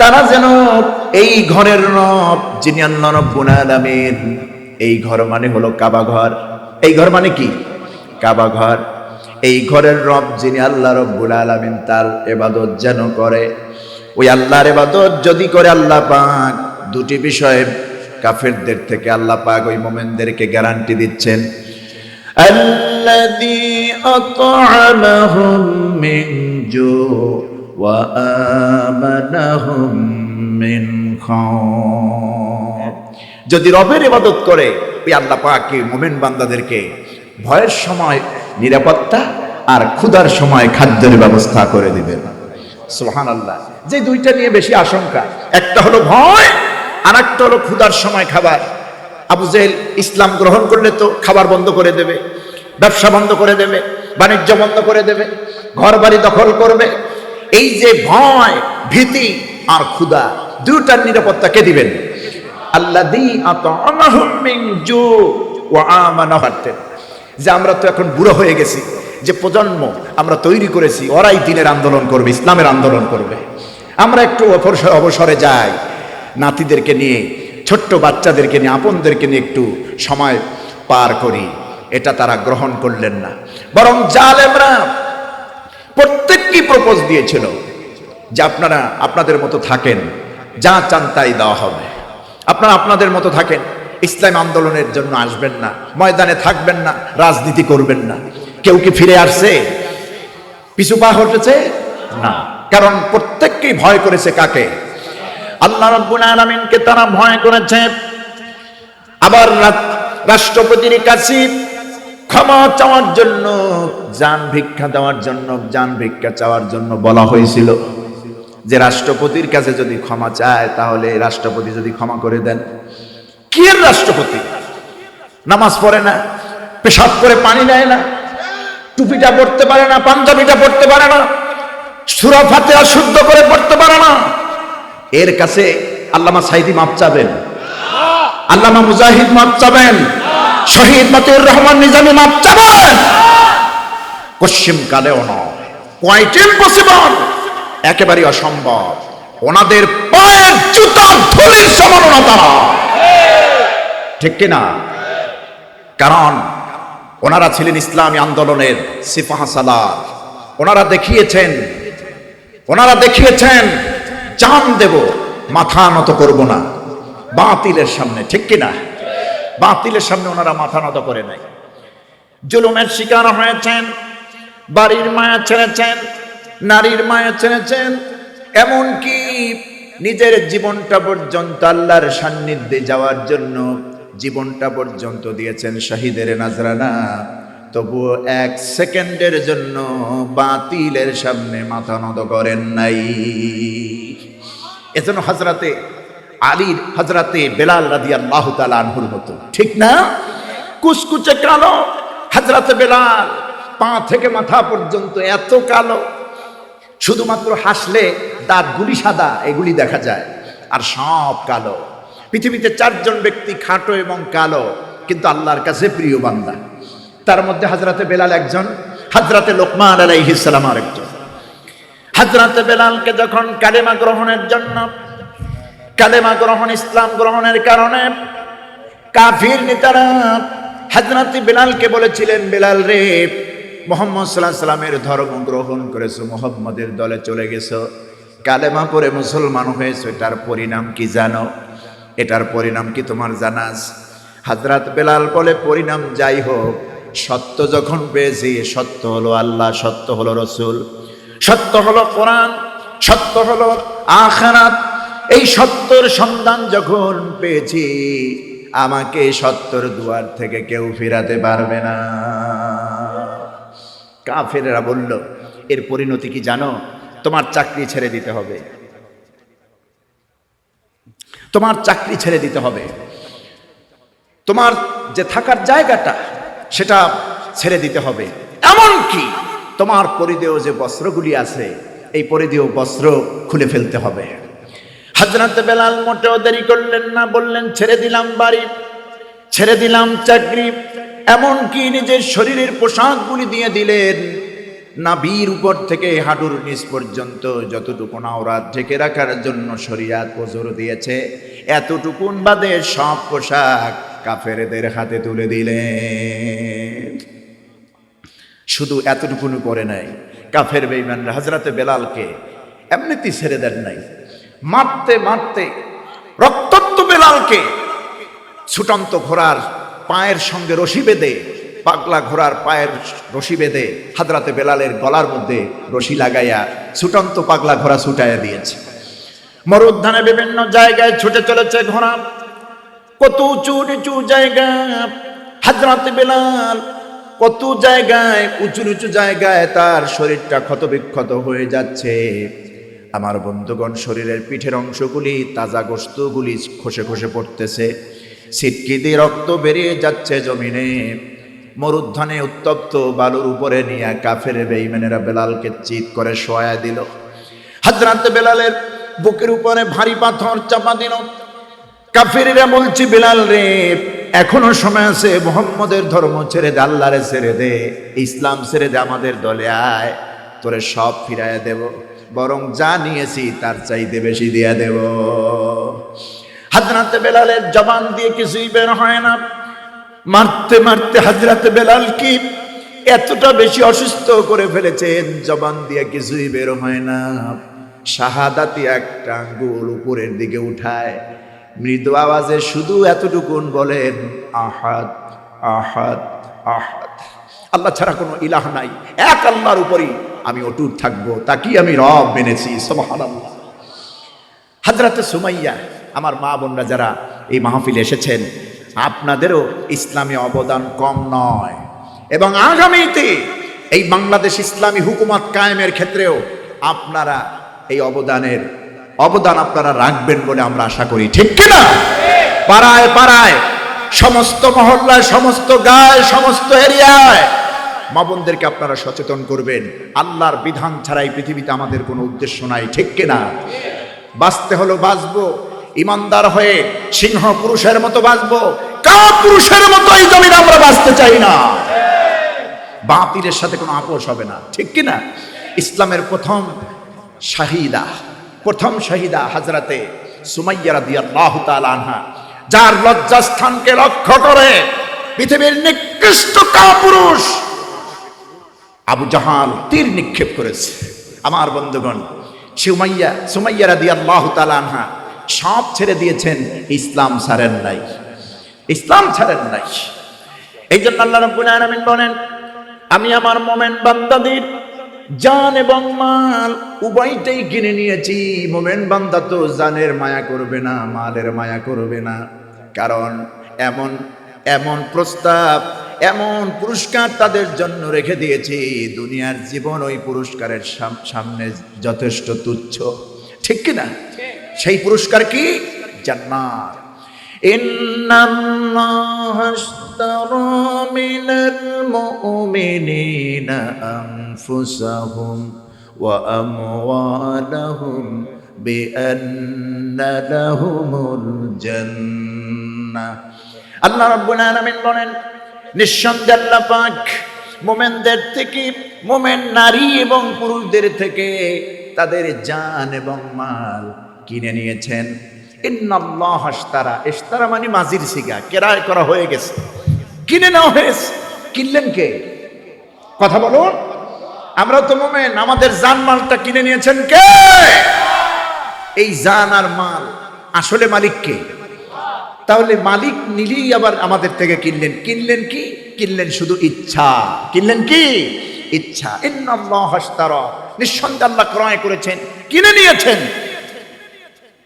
তারা যেন এই ঘরের রব, যিনি আল্লাহ রাব্বুল আলামিন, এই ঘর মানে হলো কাবা ঘর, এই ঘর মানে কি? কাবা ঘর। এই ঘরের রব যিনি আল্লাহ রাব্বুল আলামিন, তার ইবাদত যেন করে। ওই আল্লাহর ইবাদত যদি করে, আল্লাহ পাক দুটি বিষয়ে কাফেরদের থেকে আল্লাহ পাক ওই মুমিনদেরকে গ্যারান্টি দিচ্ছেন, আল্লাযী আত'আমাহুম মিন জু' ওয়া আমানাহুম মিন খাউফ। যদি রবের ইবাদত করে, ওই আল্লাহ পাক মুমিন বান্দাদেরকে ভয়ের সময় নিরাপত্তা আর ক্ষুধার সময় খাদ্যের ব্যবস্থা করে দিবেন। সুবহানাল্লাহ। যে দুইটা নিয়ে বেশি আশঙ্কা, একটা হলো ভয়, আর একটা হলো ক্ষুধার সময় খাবার। আবু জেহেল ইসলাম গ্রহণ করলে তো খাবার বন্ধ করে দেবে, ব্যবসা বন্ধ করে দেবে, বাণিজ্য বন্ধ করে দেবে, ঘর বাড়ি দখল করবে। এই যে ভয়, ভীতি আর ক্ষুধা, দুটার নিরাপত্তা কে দিবেন? আল্লাযী আত'আমাহুম মিন জু' ওয়া আমানাহুম। যে আমরা তো এখন বুড়ো হয়ে গেছি, যে প্রজন্ম আমরা তৈরি করেছি, ওরাই দিনের আন্দোলন করবে, ইসলামের আন্দোলন করবে। আমরা একটু অবসরে যাই, নাতিদেরকে নিয়ে, ছোট্ট বাচ্চাদেরকে নিয়ে, আপনদেরকে নিয়ে একটু সময় পার করি। এটা তারা গ্রহণ করলেন না, বরং জালেমরা প্রত্যেককে প্রপোজ দিয়েছিল যে আপনারা আপনাদের মতো থাকেন, যা চান তাই দেওয়া হবে, আপনারা আপনাদের মতো থাকেন, ইসলাম আন্দোলনের জন্য আসবেন না, ময়দানে থাকবেন না, রাজনীতি করবেন না। কেউ কি ফিরে আসছে? পিছু পা হটেছে না, কারণ প্রত্যেককেই ভয় করেছে কাকে? আল্লাহ রাব্বুল আলামিনকে তারা ভয় করেছে। আবার রাষ্ট্রপতির কাছে ক্ষমা চাওয়ার জন্য, জান ভিক্ষা দেওয়ার জন্য, জান ভিক্ষা চাওয়ার জন্য বলা হয়েছিল যে রাষ্ট্রপতির কাছে যদি ক্ষমা চায়, তাহলে রাষ্ট্রপতি যদি ক্ষমা করে দেন। কি এর রাষ্ট্রপতি? নামাজ পড়ে না, পেশাব করে পানি নেয় না, টুপিটা পড়তে পারে না, পাঞ্জাবিটা পড়তে পারে না, সূরা ফাতিহা শুদ্ধ করে পড়তে পারে না। এর কাছে আল্লামা সাঈদী মাপ চাবেন, আল্লামা মুজাহিদ মাপ চাবেন, শহীদ মতিউর রহমান নিজামী মাপ চাবেন? পশ্চিম কালেও নয়, কোয়াইট ইম্পসিবল, একেবারে অসম্ভব। ওনাদের পায়ের জুতার ধুলির সমানতা তারা, ঠিক কিনা? কারণ ওনারা ছিলেন ইসলামী আন্দোলনের সিপাহ সালার। ওনারা দেখিয়েছেন জান দেব, মাথা নত করব না বাতিলের সামনে, ঠিক কিনা? বাতিলের সামনে ওনারা মাথা নত করে নাই। জুলুমের শিকার হয়েছেন, বাড়ির মায়া ছেড়েছেন, নারীর মায়া ছেড়েছেন, এমনকি নিজের জীবনটা পর্যন্ত আল্লাহর সান্নিধ্যে যাওয়ার জন্য জীবনটা পর্যন্ত দিয়েছেন শহীদের নাজরানা। তবুও এক সেকেন্ডের জন্য বাতিলের সামনে মাথা নত করেন নাই। এজন্য হযরতে আলীর, হযরতে বেলাল রাদিয়াল্লাহু তাআলা আনহুর মতো, ঠিক না? কুচকুচে কালো হযরতে বেলাল, পা থেকে মাথা পর্যন্ত এত কালো, শুধুমাত্র হাসলে দাঁতগুলি সাদা এগুলি দেখা যায়, আর সব কালো। পৃথিবীতে 4 জন ব্যক্তি খাটো এবং কালো, কিন্তু আল্লাহর কাছে প্রিয় বান্দা। তার মধ্যে হযরতে বেলাল একজন, হযরতে লোকমান আলাইহিস সালাম আরেকজন। হযরতে বেলালকে যখন কালেমা গ্রহণের জন্য, কালেমা গ্রহণ, ইসলাম গ্রহণের কারণে কাফির নেতারা হযরতে বেলালকে বলেছিলেন, বেলাল রে, মুহাম্মদ সাল্লাল্লাহু আলাইহি সাল্লামের ধর্ম গ্রহণ করেছো, মুহাম্মদের দলে চলে গেছো, কালেমা পড়ে মুসলমান হয়েছো, এটার পরিণাম কি জানো? এটার পরিণাম কি তোমার জানা আছে? হযরত বেলাল বলে, পরিণাম যাই হোক, সত্য যখন পেয়েছি, সত্য হলো আল্লাহ, সত্য হলো রাসূল, সত্য হলো কোরআন, সত্য হলো আখিরাত, এই সত্যর সন্ধান যখন পেয়েছি, আমাকে সত্যর দুয়ার থেকে কেউ ফিরাতে পারবে না। কাফেররা বলল, এর পরিণতি কি জানো? তোমার চাকরি ছেড়ে দিতে হবে, তোমার চাকরি ছেড়ে দিতে হবে, তোমার যে থাকার জায়গাটা সেটা ছেড়ে দিতে হবে, এমনকি তোমার পরিধেয় যে বস্ত্রগুলি আছে এই পরিধেয় বস্ত্র খুলে ফেলতে হবে। হযরত বেলাল মোটেও দেরি করলেন না, বললেন, ছেড়ে দিলাম বাড়ি, ছেড়ে দিলাম চাকরি, এমনকি নিজের শরীরের পোশাকগুলি দিয়ে দিলেন। নাভির উপর থেকে হাঁটুর নিচ পর্যন্ত যতটুকু আওরাত ঢেকে রাখার জন্য শরীয়ত ওজর দিয়েছে, এতটুকুন বাদে সব পোশাক কাফেরদের হাতে তুলে দিলেন। শুধু এতটুকুন করে নাই, কাফের বেঈমানরা হযরতে বেলালকে এমনিতেই ছেড়ে দেন নাই, মারতে মারতে রক্তাক্ত বেলালকে ছুটন্ত ঘোড়ার পায়ের সঙ্গে রশি বেঁধে, পাগলা ঘোড়ার পায়ের রশি বেঁধে হযরতে বেলালের গলার মধ্যে রশি লাগাইয়া ছুটন্ত পাগলা ঘোড়া ছুটাইয়া দিয়েছে। মরুদ্যানে বিভিন্ন জায়গায় ছুটে চলেছে ঘোড়া, কত উঁচু নিচু জায়গা। হযরতে বেলাল কত জায়গায়, উঁচু নিচু জায়গায় তার শরীরটা ক্ষতবিক্ষত হয়ে যাচ্ছে। আমার বন্ধুগণ, শরীরের পিঠের অংশগুলি, তাজা গোশতগুলি খসে খসে পড়তেছে, ছিটকি দিয়ে রক্ত বেরিয়ে যাচ্ছে জমিনে। মরুদ্যানে উত্তপ্ত বালুর উপরে নিয়ে কাফের বেঈমানেরা বেলালকে চিৎ করে শোয়া দিল। হযরতে বেলালের বুকের উপরে ভারী পাথর চাপা দিল। কাফেররা বলছে, বেলাল রে, এখনো সময় আছে, মুহাম্মদের ধর্ম ছেড়ে দে, আল্লাহরে ছেড়ে দে, ইসলাম ছেড়ে দে, আমাদের দলে আয়, তোরে সব ফিরাইয়া দেব, বরং যা নিয়েছি তার চাইতে বেশি দিয়া দেব। হযরতে বেলালের জবান দিয়ে কিছুই বের হয় না। মারতে মারতে হযরতে বেলাল কি এতটা বেশি অসুস্থ করে ফেলেছেন, জবান দিয়ে কিছুই বের হয় না। শাহাদাতি একটা আঙ্গুল উপরের দিকে উঠায় মৃদু আওয়াজে শুধু এতটুকুন বলেন, আহাদ আহাদ আহাদ, আল্লাহ ছাড়া কোনো ইলাহ নাই, এক আল্লাহর উপরই আমি অটুট থাকবো, তাকেই আমি রব মেনেছি, সুবহানাল্লাহ। হযরতে সুমাইয়া, আমার মা বোনরা যারা এই মাহফিলে এসেছেন, আপনাদেরও ইসলামী অবদান কম নয়, এবং আগামীতে এই বাংলাদেশ ইসলামী হুকুমত কায়েমের ক্ষেত্রেও আপনারা এই অবদান আপনারা রাখবেন বলে আমরা আশা করি, ঠিক কিনা? পাড়ায় পাড়ায়, সমস্ত মহল্লায়, সমস্ত গায়ে, সমস্ত এরিয়ায় মা বোনদেরকে আপনারা সচেতন করবেন। আল্লাহর বিধান ছাড়াই পৃথিবীতে আমাদের কোনো উদ্দেশ্য নাই, ঠিক কিনা? বাঁচতে হলো বাঁচবো ইমানদার হয়ে, সিংহ পুরুষের মতো বাঁচবো, কাপুরুষের মতো এই জমিনে আমরা বাঁচতে চাই না। বাতিলের সাথে কোনো আপোষ হবে না, ঠিক কিনা? ইসলামের প্রথম শাহিদা, প্রথম শহীদা হযরতে সুমাইয়া রাদিয়াল্লাহু তাআলা আনহা, যার লজ্জাস্থানকে লক্ষ্য করে পৃথিবীর নিকৃষ্ট কাপুরুষ আবু জাহাল তীর নিক্ষেপ করেছে। আমার বন্ধুগণ, সুমাইয়া রাদিয়াল্লাহু তাআলা আনহা সব ছেড়ে দিয়েছেন, ইসলাম ছাড়েন নাই, ইসলাম ছাড়েন নাই। এই জন্য আল্লাহ রাব্বুল আলামিন বলেন, আমি আমার মুমিন বান্দাদের জান এবং মাল উভয়টাই কিনে নিয়েছি। মুমিন বান্দা তো জানের মায়া করবে না, মালের মায়া করবে না, কারণ এমন এমন প্রস্তাব, এমন পুরস্কার তাদের জন্য রেখে দিয়েছি, দুনিয়ার জীবন ওই পুরস্কারের সামনে যথেষ্ট তুচ্ছ, ঠিক কিনা? সেই পুরস্কার কি? জান্নাত। ইন্নাল্লাহা আশতারা মিনাল মুমিনিনা আনফুসাহুম ওয়া আমওয়ালাহুম বিআন্না লাহুমুল জান্নাহ। আল্লাহ রাব্বুল আলামিন বলেন, নিঃসন্দেহে আল্লাহ পাক মুমিনদের থেকে, মুমিন নারী এবং পুরুষদের থেকে তাদের জান এবং মাল কিনে নিয়েছেন। ইন্নাল্লাহ আশতারা, ইশতারা মানে মাজির সিগা, ক্রয় করা হয়ে গেছে, কিনে নেওয়া হয়েছে। কিনলেন কে? কথা বলুন। আমরা তো মুমিন, আমাদের জান মালটা কিনে নিয়েছেন কে? এই জান আর মাল আসলে মালিক কে? তাহলে মালিক নিলেই আবার আমাদের থেকে কিনলেন। কিনলেন কি? কিনলেন শুধু ইচ্ছা। কিনলেন কি? ইচ্ছা। ইন্নাল্লাহ আশতারা, নিঃসন্দেহে আল্লাহ ক্রয় করেছেন, কিনে নিয়েছেন।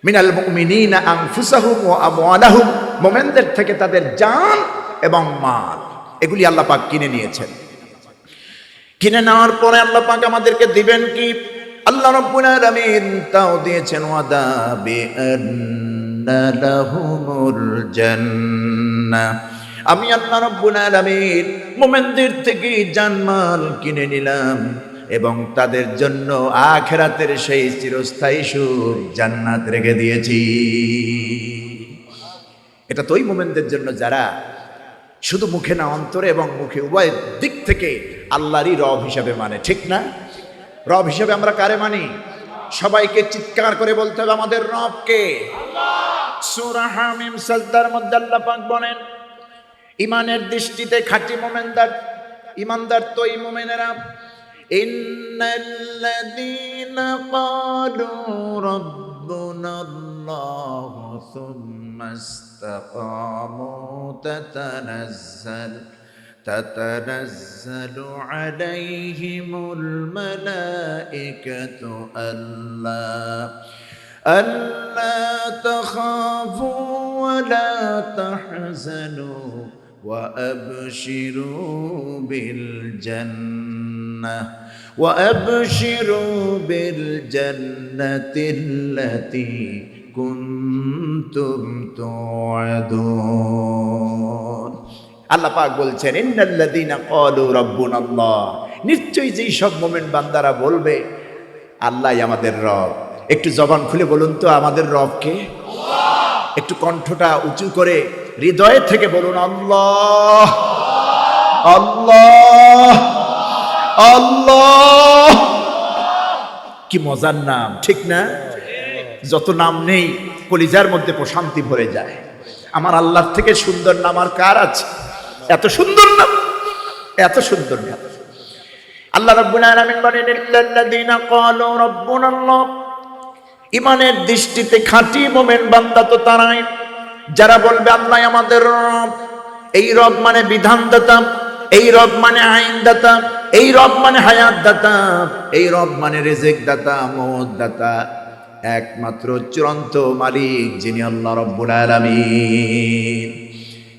মিনাল মুমিনিনা আনফুসাহুম ওয়া আমওয়ালাহুম, মুমিনদের থেকে তাদের জান এবং মাল, এগুলি আল্লাহ পাক কিনে নিয়েছেন। কিনে নেওয়ার পরে আল্লাহ পাক আমাদেরকে দিবেন কি? আল্লাহ রাব্বুল আলামিন তাও দিয়েছেন ওয়াদা বিআন্না লাহুমুল জান্নাহ। আমি আল্লাহ রাব্বুল আলামিন মুমিনদের থেকে জানমাল কিনে নিলাম এবং তাদের জন্য আখিরাতের সেই চিরস্থায়ী সুখ জান্নাত রেখে দিয়েছি। এটা তো ওই মুমিনদের জন্য যারা শুধু মুখে না, অন্তরে এবং মুখে উভয় দিক থেকে আল্লাহরই রব হিসাবে মানে, ঠিক না? রব হিসাবে আমরা কারে মানি? সবাইকে চিৎকার করে বলতে হবে আমাদের রব কে? সূরা হামিম সাজদার মধ্যে আল্লাহ পাক বলেন, ইমানের দৃষ্টিতে খাঁটি ইমানদার তো এই মুমিনেরা, ইন্নাল্লাযীনা ক্বালু রাব্বুনাল্লাহু সুম্মা ইসতাকামু তাতানাজ্জালু আলাইহিমুল মালাইকাতু আল্লা তাখাফু ওয়া লা তাহজানু وأبشروا بالجنة التي كنتم توعدون। আল্লাহ পাক বলছেন, ইন্নাল্লাযীনা ক্বালু রাব্বুনাল্লাহ, নিশ্চয়ই যেই সব মুমিন বান্দারা বলবে আল্লাহই আমাদের রব। একটু জবান খুলে বলুন তো, আমাদের রব কে? আল্লাহ। একটু কণ্ঠটা উঁচু করে হৃদয় থেকে বলুন, আল্লাহ আল্লাহ আল্লাহ। কি মজার নাম, ঠিক না? যত নাম নেই কলিজার মধ্যে প্রশান্তি ভরে যায়। আমার আল্লাহর থেকে সুন্দর নাম আর কার আছে? এত সুন্দর নাম, এত সুন্দর নাম। আল্লাহ রাব্বুল আলামিন বলেন, ইল্লাল্লাযীনা ক্বালু রাব্বুনাল্লাহ, ইমানের দৃষ্টিতে খাঁটি মুমিন বান্দা তো তারাই যারা বলবে আল্লাহ আমাদের রব। এই রব মানে বিধানদাতা, এই রব মানে আইনদাতা, এই রব মানে হায়াতদাতা, এই রব মানে রিজিক দাতা, মওত দাতা। একমাত্র চূড়ান্ত মালিক যিনি আল্লাহ রাব্বুল আলামিন।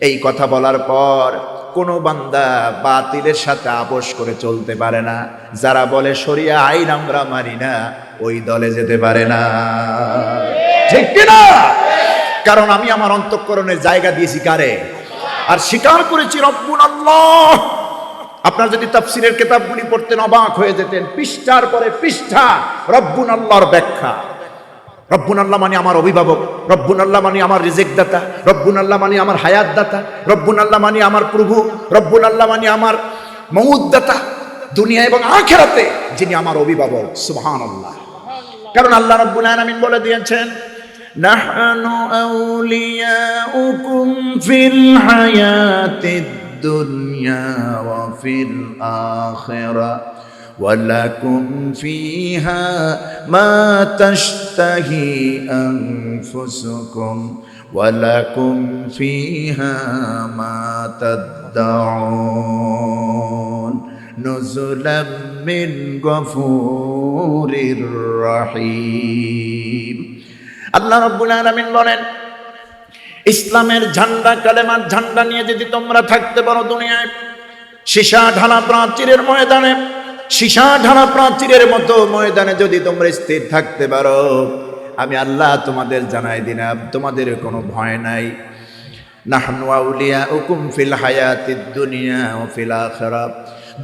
এই কথা বলার পর কোনো বান্দা বাতিলের সাথে আপোষ করে চলতে পারে না। যারা বলে শরিয়া আইন আমরা মানি না, ওই দলে যেতে পারে না, ঠিক কিনা? কারণ আমি আমার অন্তঃকরণে জায়গা দিয়েছি কারে? আর স্বীকার করেছি রব্বুনাল্লাহ। আপনার যদি তাফসীরের কিতাবগুলি পড়তেন অবাক হয়ে যেতেন, পৃষ্ঠার পরে পৃষ্ঠা রব্বুনাল্লাহর ব্যাখ্যা। রব্বুনাল্লাহ মানে আমার অভিভাবক, রব্বুনাল্লাহ মানে আমার রিজিক দাতা, রব্বুনাল্লাহ মানে আমার হায়াত দাতা, রব্বুনাল্লাহ মানে আমার প্রভু, রব্বুনাল্লাহ মানে আমার মউত দাতা, দুনিয়া এবং আখিরাতে যিনি আমার অভিভাবক। সুবহানাল্লাহ। কারণ আল্লাহ রাব্বুল আলামিন বলে দিয়েছেন, নাহনু আউলিয়াউকুম ফিল হায়াতিদ দুনিয়া ওয়া ফিল আখিরাহ ওয়ালাকুম ফিহা মা তাশতাহি আনফুসুকুম ওয়ালাকুম ফিহা মা তাদদাউন নুজুলাম মিন গফুরির রহিম। আল্লাহ রাব্বুল আলামিন বলেন, ইসলামের ঝান্ডা, কালেমার ঝান্ডা নিয়ে যদি তোমরা থাকতে পারো দুনিয়ায়, সীসা ঢালা প্রাচীরের ময়দানে, সীসা ঢালা প্রাচীরের মতো ময়দানে যদি তোমরা স্থির থাকতে পারো, আমি আল্লাহ তোমাদের জানাই দিলাম তোমাদের কোনো ভয় নাই। নাহনু আউলিয়াউকুম ফিল হায়াতিদ দুনিয়া ওয়া ফিল আখিরাহ,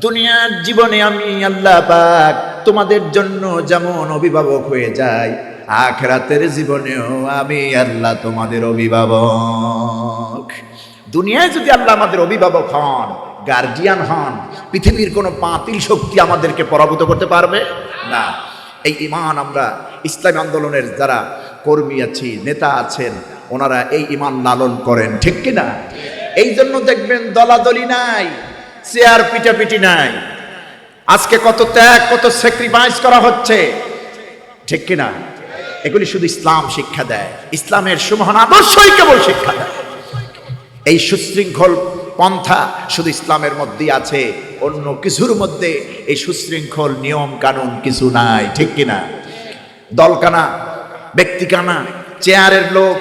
দুনিয়ার জীবনে আমি আল্লাহ পাক তোমাদের জন্য যেমন অভিভাবক হয়ে যাই, আখিরাতের জীবনেও আমি আল্লাহ তোমাদের অভিভাবক। দুনিয়ায় যদি আল্লাহ আমাদের অভিভাবক হন, গার্জিয়ান হন, পৃথিবীর কোনো বাতিল শক্তি আমাদেরকে পরাভূত করতে পারবে না। এই ঈমান আমরা ইসলামী আন্দোলনের যারা কর্মী আছি, নেতা আছেন, ওনারা এই ঈমান লালন করেন, ঠিক কিনা? এই জন্য দেখবেন দলাদলি নাই, চেয়ার পিটাপিটি নাই। আজকে কত ত্যাগ, কত স্যাক্রিফাইস করা হচ্ছে, ঠিক কিনা? এগুলি শুধু ইসলাম শিক্ষা দেয়, ইসলামের সুমহান আদর্শই কেবল শিক্ষা দেয়। এই সুশৃঙ্খল পন্থা শুধু ইসলামের মধ্যেই আছে, অন্য কিছুর মধ্যে এই সুশৃঙ্খল নিয়ম কানুন কিছু নাই, ঠিক কিনা? দলকানা, ব্যক্তিকানা, চেয়ারের লোক,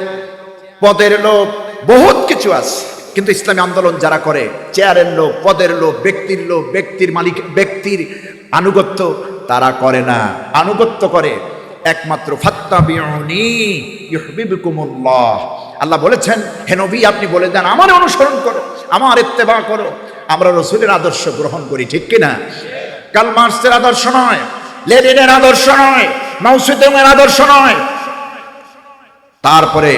পদের লোক, বহুত কিছু আছে, কিন্তু ইসলামী আন্দোলন যারা করে, চেয়ারের লোক, পদের লোক, ব্যক্তির লোক, ব্যক্তির মালিক, ব্যক্তির আনুগত্য তারা করে না। আনুগত্য করে একমাত্র ফাত্তাবিউনি ইউহিব্বুকুমুল্লাহ। আল্লাহ বলেছেন, হে নবী আপনি বলে দেন আমার অনুসরণ করো, আমার ইত্তেবা করো। আমরা রাসূলের আদর্শ গ্রহণ করি, ঠিক কিনা? কার্ল মার্কসের আদর্শ নয়, লেনিনের আদর্শ নয়, মাও জেদুংয়ের আদর্শ নয়। তারপরে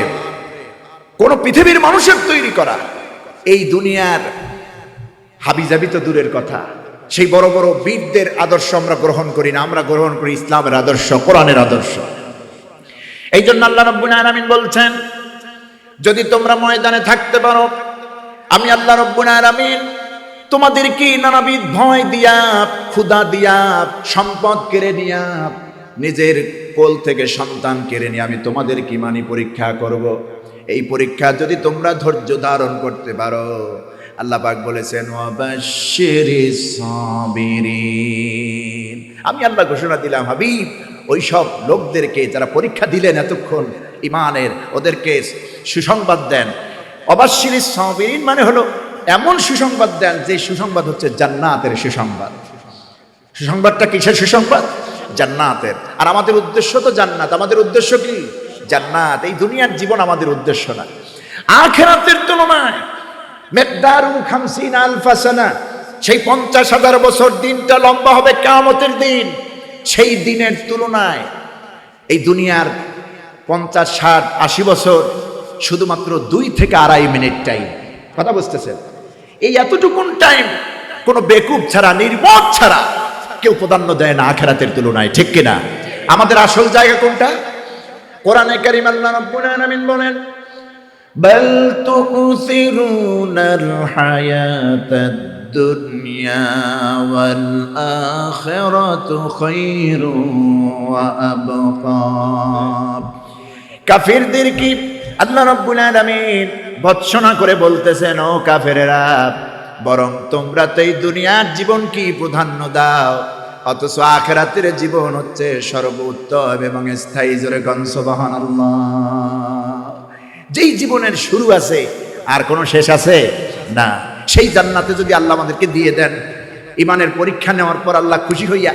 কোন পৃথিবীর মানুষের তৈরি করা এই দুনিয়ার হাবিজাবি তো দূরের কথা, সেই বড় বড় বীরদের আদর্শ আমরা গ্রহণ করি না, আমরা গ্রহণ করি ইসলামের আদর্শ, কোরআনের আদর্শ। এই জন্য আল্লাহ রাব্বুল আলামিন বলছেন, যদি তোমরা ময়দানে থাকতে পারো, আমি আল্লাহ রাব্বুল আলামিন তোমাদেরকে নানাবিধ ভয় দিয়া, ক্ষুধা দিয়া, সম্পদ কেড়ে নিয়া, নিজের কোল থেকে সন্তান কেড়ে নিয়ে আমি তোমাদেরকে ইমানি পরীক্ষা করব। এই পরীক্ষা যদি তোমরা ধৈর্য ধারণ করতে পারো, আল্লাহ পাক বলেছেন ওয়াবাশশিরিস সাবিরিন, আমি আল্লাহ ঘোষণা দিলাম হাবিব ওই সব লোকদেরকে যারা পরীক্ষা দিলেন এতক্ষণ ইমানের, ওদেরকে সুসংবাদ দেন। ওয়াবাশশিরিস সাবিরিন মানে হলো এমন সুসংবাদ দেন যে সুসংবাদ হচ্ছে জান্নাতের সুসংবাদ। সুসংবাদটা কিসের সুসংবাদ? জান্নাতের। আর আমাদের উদ্দেশ্য তো জান্নাত, আমাদের উদ্দেশ্য কি? জান্নাত। এই দুনিয়ার জীবন আমাদের উদ্দেশ্য না। আখিরাতের তুলনায় মিকদারু 50 আলফা সানা, সেই 50,000 বছর দিনটা লম্বা হবে কিয়ামতের দিন। সেই দিনের তুলনায় এই দুনিয়ার 50, 60, 80 বছর শুধুমাত্র 2 থেকে 2.5 মিনিট টাইম। কথা বুঝতেছেন? এই এতটুকুন টাইম কোনো বেকুব ছাড়া, নির্বোধ ছাড়া কেউ প্রাধান্য দেয় না আখিরাতের তুলনায়, ঠিক কিনা? আমাদের আসল জায়গা কোনটা? কোরআনে কারীম আল্লাহ রাব্বুল আলামিন বলেন, বাল তুসিরুনাল হায়াতাদ দুনিয়া ওয়াল আখিরাতু খায়রুন ওয়া আবকা। কাফিরদের কি আল্লাহ রাব্বুল আলামিন ভৎসনা করে বলতেছেন, ও কাফেরেরা, বরং তোমরা তো এই দুনিয়ার জীবন কি প্রাধান্য দাও, অথচ আখিরাতের জীবন হচ্ছে সর্বোত্তম এবং স্থায়ী। জোরে কোন সুবহানাল্লাহ। যেই জীবনের শুরু আছে আর কোনো শেষ আছে না, সেই জান্নাতে যদি আল্লাহ আমাদেরকে দিয়ে দেন, ইমানের পরীক্ষা নেওয়ার পর আল্লাহ খুশি হইয়া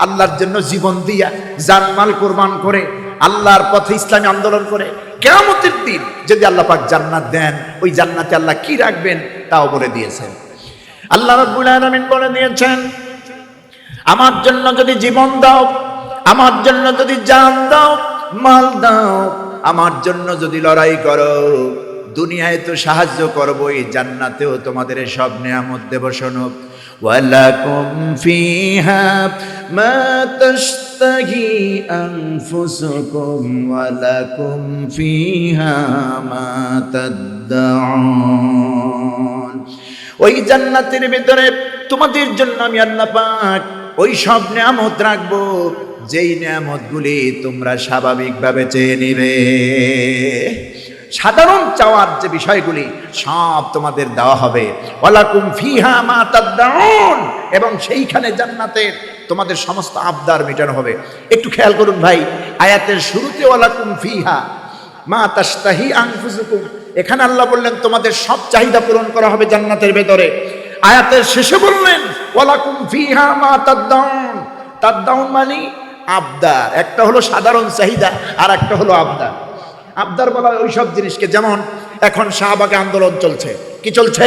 আল্লাহর জন্য জীবন দিয়া, জানমাল কোরবান করে, আল্লাহর পথে ইসলামী আন্দোলন করে, কিয়ামতের দিন যদি আল্লাহ পাক জান্নাত দেন, ওই জান্নাতে আল্লাহ কি রাখবেন তাও বলে দিয়েছেন। আল্লাহ রাব্বুল আলামিন বলে দিয়েছেন, আমার জন্য যদি জীবন দাও, আমার জন্য যদি জান দাও, মাল দাও, আমার জন্য যদি লড়াই করো, দুনিয়ায় তো সাহায্য করবোই, জান্নাতেও তোমাদের সব নিয়ামত দেব। শোনো, ওয়ালাকুম ফিহা মা তাশতাহি আনফুসুকুম ওয়ালাকুম ফিহা মা তাদদাউন। ওই জান্নাতের ভিতরে তোমাদের জন্য আমি আল্লাহ পাক ওই সব নিয়ামত রাখবো যেই নিয়ামতগুলি তোমরা স্বাভাবিকভাবে চেয়ে নিবে। সাধারণ চাওয়ার যে বিষয়গুলি সব তোমাদের দেওয়া হবে। ওয়ালাকুম ফিহা মা তাদদাউন, এবং সেইখানে জান্নাতের তোমাদের সমস্ত আবদার মেটানো হবে। একটু খেয়াল করুন ভাই, আয়াতের শুরুতে ওয়ালাকুম ফিহা মা তাশতাহি আনফুসুকুম, এখানে আল্লাহ বললেন তোমাদের সব চাহিদা পূরণ করা হবে জান্নাতের ভেতরে। আয়াতের শেষে বললেন ওয়ালাকুম ফিহা মা তাদদাউন। তাদদাউন মানে আবদার, একটা হলো সাধারণ চাহিদা আর একটা হলো আবদার। আবদার বলা ওই সব জিনিসকে, যেমন এখন শাহবাগে আন্দোলন চলছে। কি চলছে?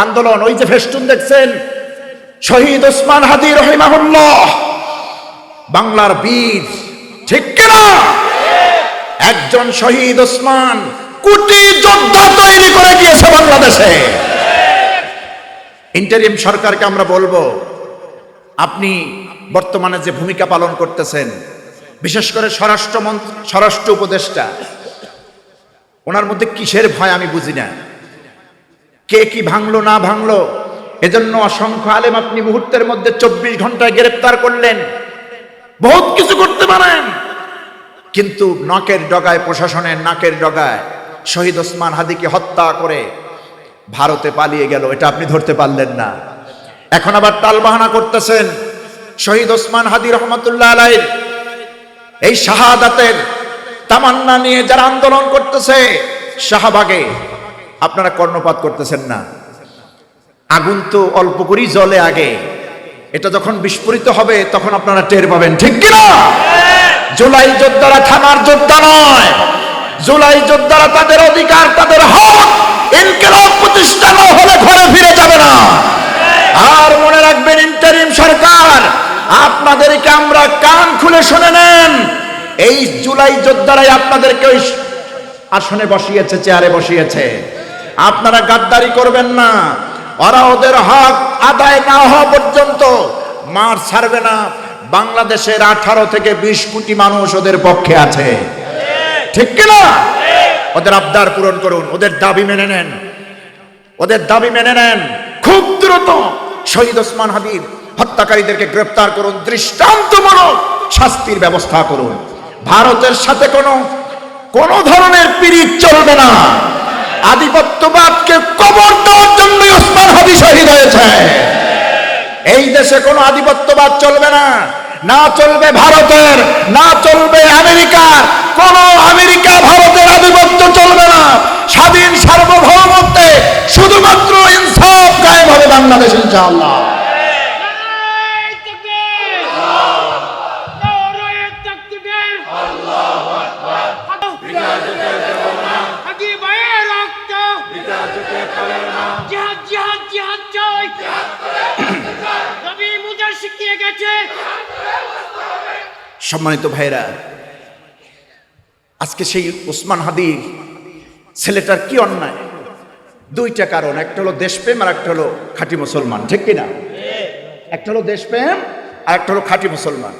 আন্দোলন। ওই যে ফেস্টুন দেখছেন, শহীদ ওসমান হাদি রহিমাহুল্লাহ, বাংলার বীর, ঠিক কিনা? একজন শহীদ ওসমান কোটি যোদ্ধা তৈরি করে গিয়েছে বাংলাদেশে। ইন্টারিম সরকারকে আমরা বলবো, আপনি বর্তমানে যে ভূমিকা পালন করতেছেন, বিশেষ করে স্বরাষ্ট্র উপদেষ্টা, ওনার মধ্যে কিসের ভয় আমি বুঝি না। কে কি ভাঙলো না ভাঙলো, এজন্য অসংখ্য আলেম আপনি মুহূর্তের মধ্যে 24 ঘন্টায় গ্রেফতার করলেন। বহুত কিছু করতে পারেন, কিন্তু নাকের ডগায়, প্রশাসনের নাকের ডগায় শহীদ ওসমান হাদিকে হত্যা করে ভারতে পালিয়ে গেল, এটা আপনি ধরতে পারলেন না। এখন আবার টালবাহানা করতেছেন শহীদ ওসমান হাদি রহমতুল্লাহ আলাইহির এই শাহাদাতের তামান্না নিয়ে যারা আন্দোলন করতেছে শাহবাগে, আপনারা কর্ণপাত করতেছেন না। আগুন তো অল্প করেই জ্বলে আগে, এটা যখন বিস্ফোরিত হবে তখন আপনারা টের পাবেন, ঠিক কিনা? জুলাই যোদ্ধারা থানার যোদ্ধা নয়, জুলাই যোদ্ধারা তাদের অধিকার, তাদের হক ইনকিলাব প্রতিষ্ঠা না হলে ঘরে ফিরে যাবে না। আর মনে রাখবেন, ইন্টারিম সরকার, আপনাদেরকে আমরা কান খুলে শুনে নেন, এই জুলাই যোদ্ধারাই আপনাদেরকে ওই আসনে বসিয়েছে, চেয়ারে বসিয়েছে। আপনারা গাদ্দারি করবেন না, ওরা ওদের হক আদায় না হওয়া পর্যন্ত মার ছাড়বে না। বাংলাদেশের 18 থেকে 20 কোটি মানুষ ওদের পক্ষে আছে, ঠিক কিনা? ওদের আবদার পূরণ করুন, ওদের দাবি মেনে নেন, ওদের দাবি মেনে নেন। খুব দ্রুত শহীদ ওসমান হাদির হত্যাকারীদেরকে গ্রেফতার করুন, দৃষ্টান্তমূলক শাস্তির ব্যবস্থা করুন। ভারতের সাথে কোনো ধরনের পিরিত চলবে না। আধিপত্যবাদকে কবর দেওয়ার জন্য ওসমান হাদি শহীদ হয়েছে। এই দেশে কোনো আধিপত্যবাদ চলবে না, না চলবে ভারতের, না চলবে আমেরিকার। কোন আমেরিকা ভারতের আধিপত্য চলবে না। স্বাধীন সার্বভৌমত্বে শুধুমাত্র ইনসাফ কায়েম হবে বাংলাদেশ, ইনশাআল্লাহ। সম্মানিত ভাইরা, আজকে সেই ওসমান হাদি ছেলেটার কি অন্যায়? দুইটা কারণ, একটা হলো দেশপ্রেম আর একটা হলো খাঁটি মুসলমান, ঠিক কিনা? একটা হলো দেশপ্রেম আর একটা হলো খাঁটি মুসলমান।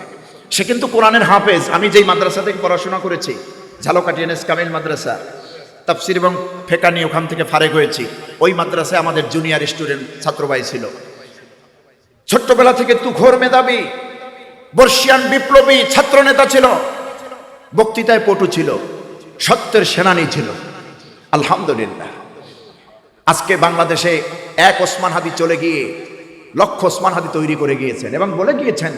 সে কিন্তু কোরআনের হাফেজ। আমি যেই মাদ্রাসা থেকে পড়াশোনা করেছি, ঝালকাঠি এনএস কামিল মাদ্রাসা, তাফসির এবং ফেকা নিয়ে ওখান থেকে ফারেক হয়েছি। ওই মাদ্রাসায় আমাদের জুনিয়র স্টুডেন্ট ছাত্রভাই ছিল। ছোট্টবেলা থেকে তুখোর মেধাবী, বর্ষিয়ান বিপ্লবী ছাত্র নেতা ছিল, বক্তৃতায় পটু ছিল, সত্যের সেনানী ছিল। আলহামদুলিল্লাহ, আজকে বাংলাদেশে এক ওসমান হাদি চলে গিয়ে লক্ষ ওসমান হাদি তৈরি করে গিয়েছেন এবং বলে গিয়েছেন,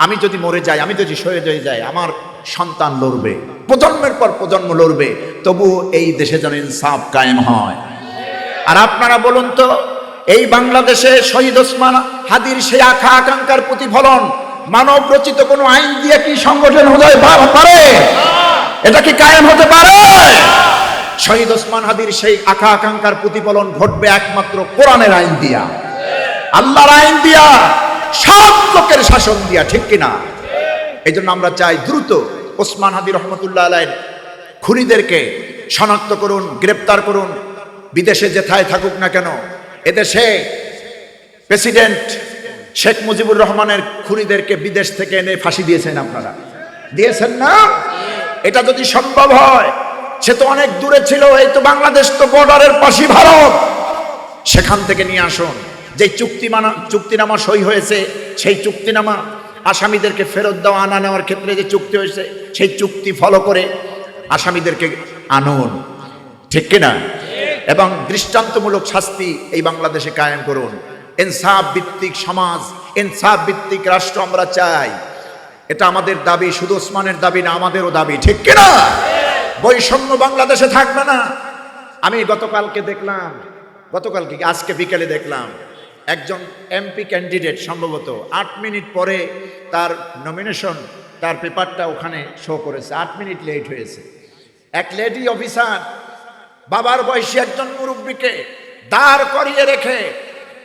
আমি যদি মরে যাই, আমি যদি শহীদ হয়ে যাই, আমার সন্তান লড়বে, প্রজন্মের পর প্রজন্ম লড়বে, তবু এই দেশে যেন ইনসাফ কায়েম হয়। আর আপনারা বলুন তো, এই বাংলাদেশে শহীদ ওসমান হাদির সেই আশা আকাঙ্ক্ষার প্রতিফলন মানব রচিত কোনো আইন দিয়ে কি সংগঠন হতে পারে? এটা কি কায়েম হতে পারে? শহীদ ওসমান হাদির সেই আশা আকাঙ্ক্ষার প্রতিফলন ঘটবে একমাত্র কোরআনের আইন দিয়া, আল্লাহর আইন দিয়া, সব লোকের শাসন দিয়া, ঠিক কিনা? এই জন্য আমরা চাই দ্রুত ওসমান হাদি রহমতুল্লাহ আলাইহির খুনিদেরকে শনাক্ত করুন, গ্রেপ্তার করুন। বিদেশে যেথায় থাকুক না কেন, এদেশে প্রেসিডেন্ট শেখ মুজিবুর রহমানের খুনিদেরকে বিদেশ থেকে এনে ফাঁসি দিয়েছেন, আপনারা দিয়েছেন না? এটা যদি সম্ভব হয়, সে তো অনেক দূরে ছিল, এই তো বাংলাদেশ তো বর্ডারের পাশে ভারত, সেখান থেকে নিয়ে আসুন। যে চুক্তিনামা সই হয়েছে, সেই চুক্তিনামা আসামিদেরকে ফেরত দেওয়া আনা নেওয়ার ক্ষেত্রে যে চুক্তি হয়েছে, সেই চুক্তি ফলো করে আসামিদেরকে আনুন, ঠিক কিনা? এবং দৃষ্টান্তমূলক শাস্তি এই বাংলাদেশে কায়েম করুন। ইনসাফ ভিত্তিক সমাজ, ইনসাফ ভিত্তিক রাষ্ট্র আমরা চাই। এটা আমাদের দাবি, শুধু ওসমানের দাবি না, আমাদেরও দাবি, ঠিক কিনা? বৈষম্য বাংলাদেশে থাকবে না। আমি গতকালকে আজকে বিকেলে দেখলাম একজন এমপি ক্যান্ডিডেট সম্ভবত 8 মিনিট পরে তার নমিনেশন, তার পেপারটা ওখানে শো করেছে, 8 মিনিট লেট হয়েছে। এক লেডি অফিসার বাবার বয়সী একজন মুরব্বীকে দাঁড় করিয়ে রেখে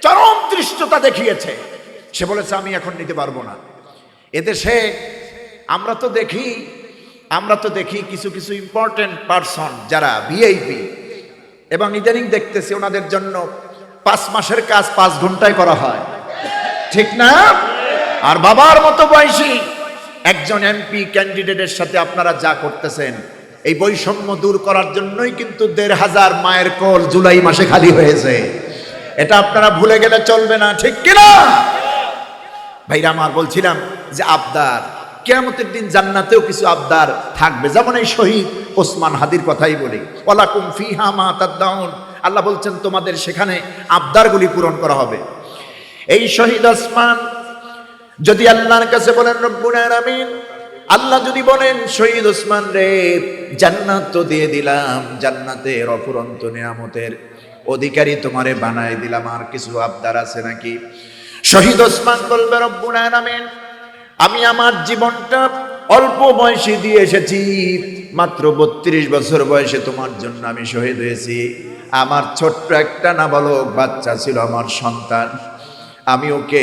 চরম দৃষ্টতা দেখিয়েছে। সে বলেছে আমি এখন নিতে পারবো না। এদেশে আমরা তো দেখি কিছু কিছু ইম্পর্টেন্ট পারসন যারা ভিআইপি, এবং ইদানিং দেখতেছি ওনাদের জন্য 5 মাসের কাজ 5 ঘন্টায় করা হয়, ঠিক না? আর বাবার মতো বয়সী একজন এমপি ক্যান্ডিডেটের সাথে আপনারা যা করতেছেন, এই বৈষম্য দূর করার জন্যই কিন্তু 1,500 মায়ের কোল জুলাই মাসে খালি হয়েছে। এটা আপনারা ভুলে গেলে চলবে না, ঠিক কিনা? ভাইরা আমার, বলছিলাম যে আবদার, কিয়ামতের দিন জান্নাতেও কিছু আবদার থাকবে। যেমন এই শহীদ ওসমান হাদির কথাই বলি, ওয়ালাকুম ফিহা মা তাদদাউন, আল্লাহ বলছেন তোমাদের সেখানে আবদারগুলি পূরণ করা হবে। এই শহীদ ওসমান যদি আল্লাহর কাছে বলেন রব্বুল আলামিন, আল্লাহ যদি বলেন শহীদ ওসমান রে জান্নাত তো দিয়ে দিলাম, জান্নাতের অফুরন্ত নিয়ামতের অধিকারী তোমারে বানাই দিলাম, আর কিছু আবদার আছে নাকি? শহীদ ওসমান বলবে রব্বুল আলামিন, আমি আমার জীবনটা অল্প বয়সে দিয়ে এসেছি, মাত্র 32 বছর বয়সে তোমার জন্য আমি শহীদ হয়েছি। আমার ছোট্ট একটা নাবালক বাচ্চা ছিল, আমার সন্তান, আমি ওকে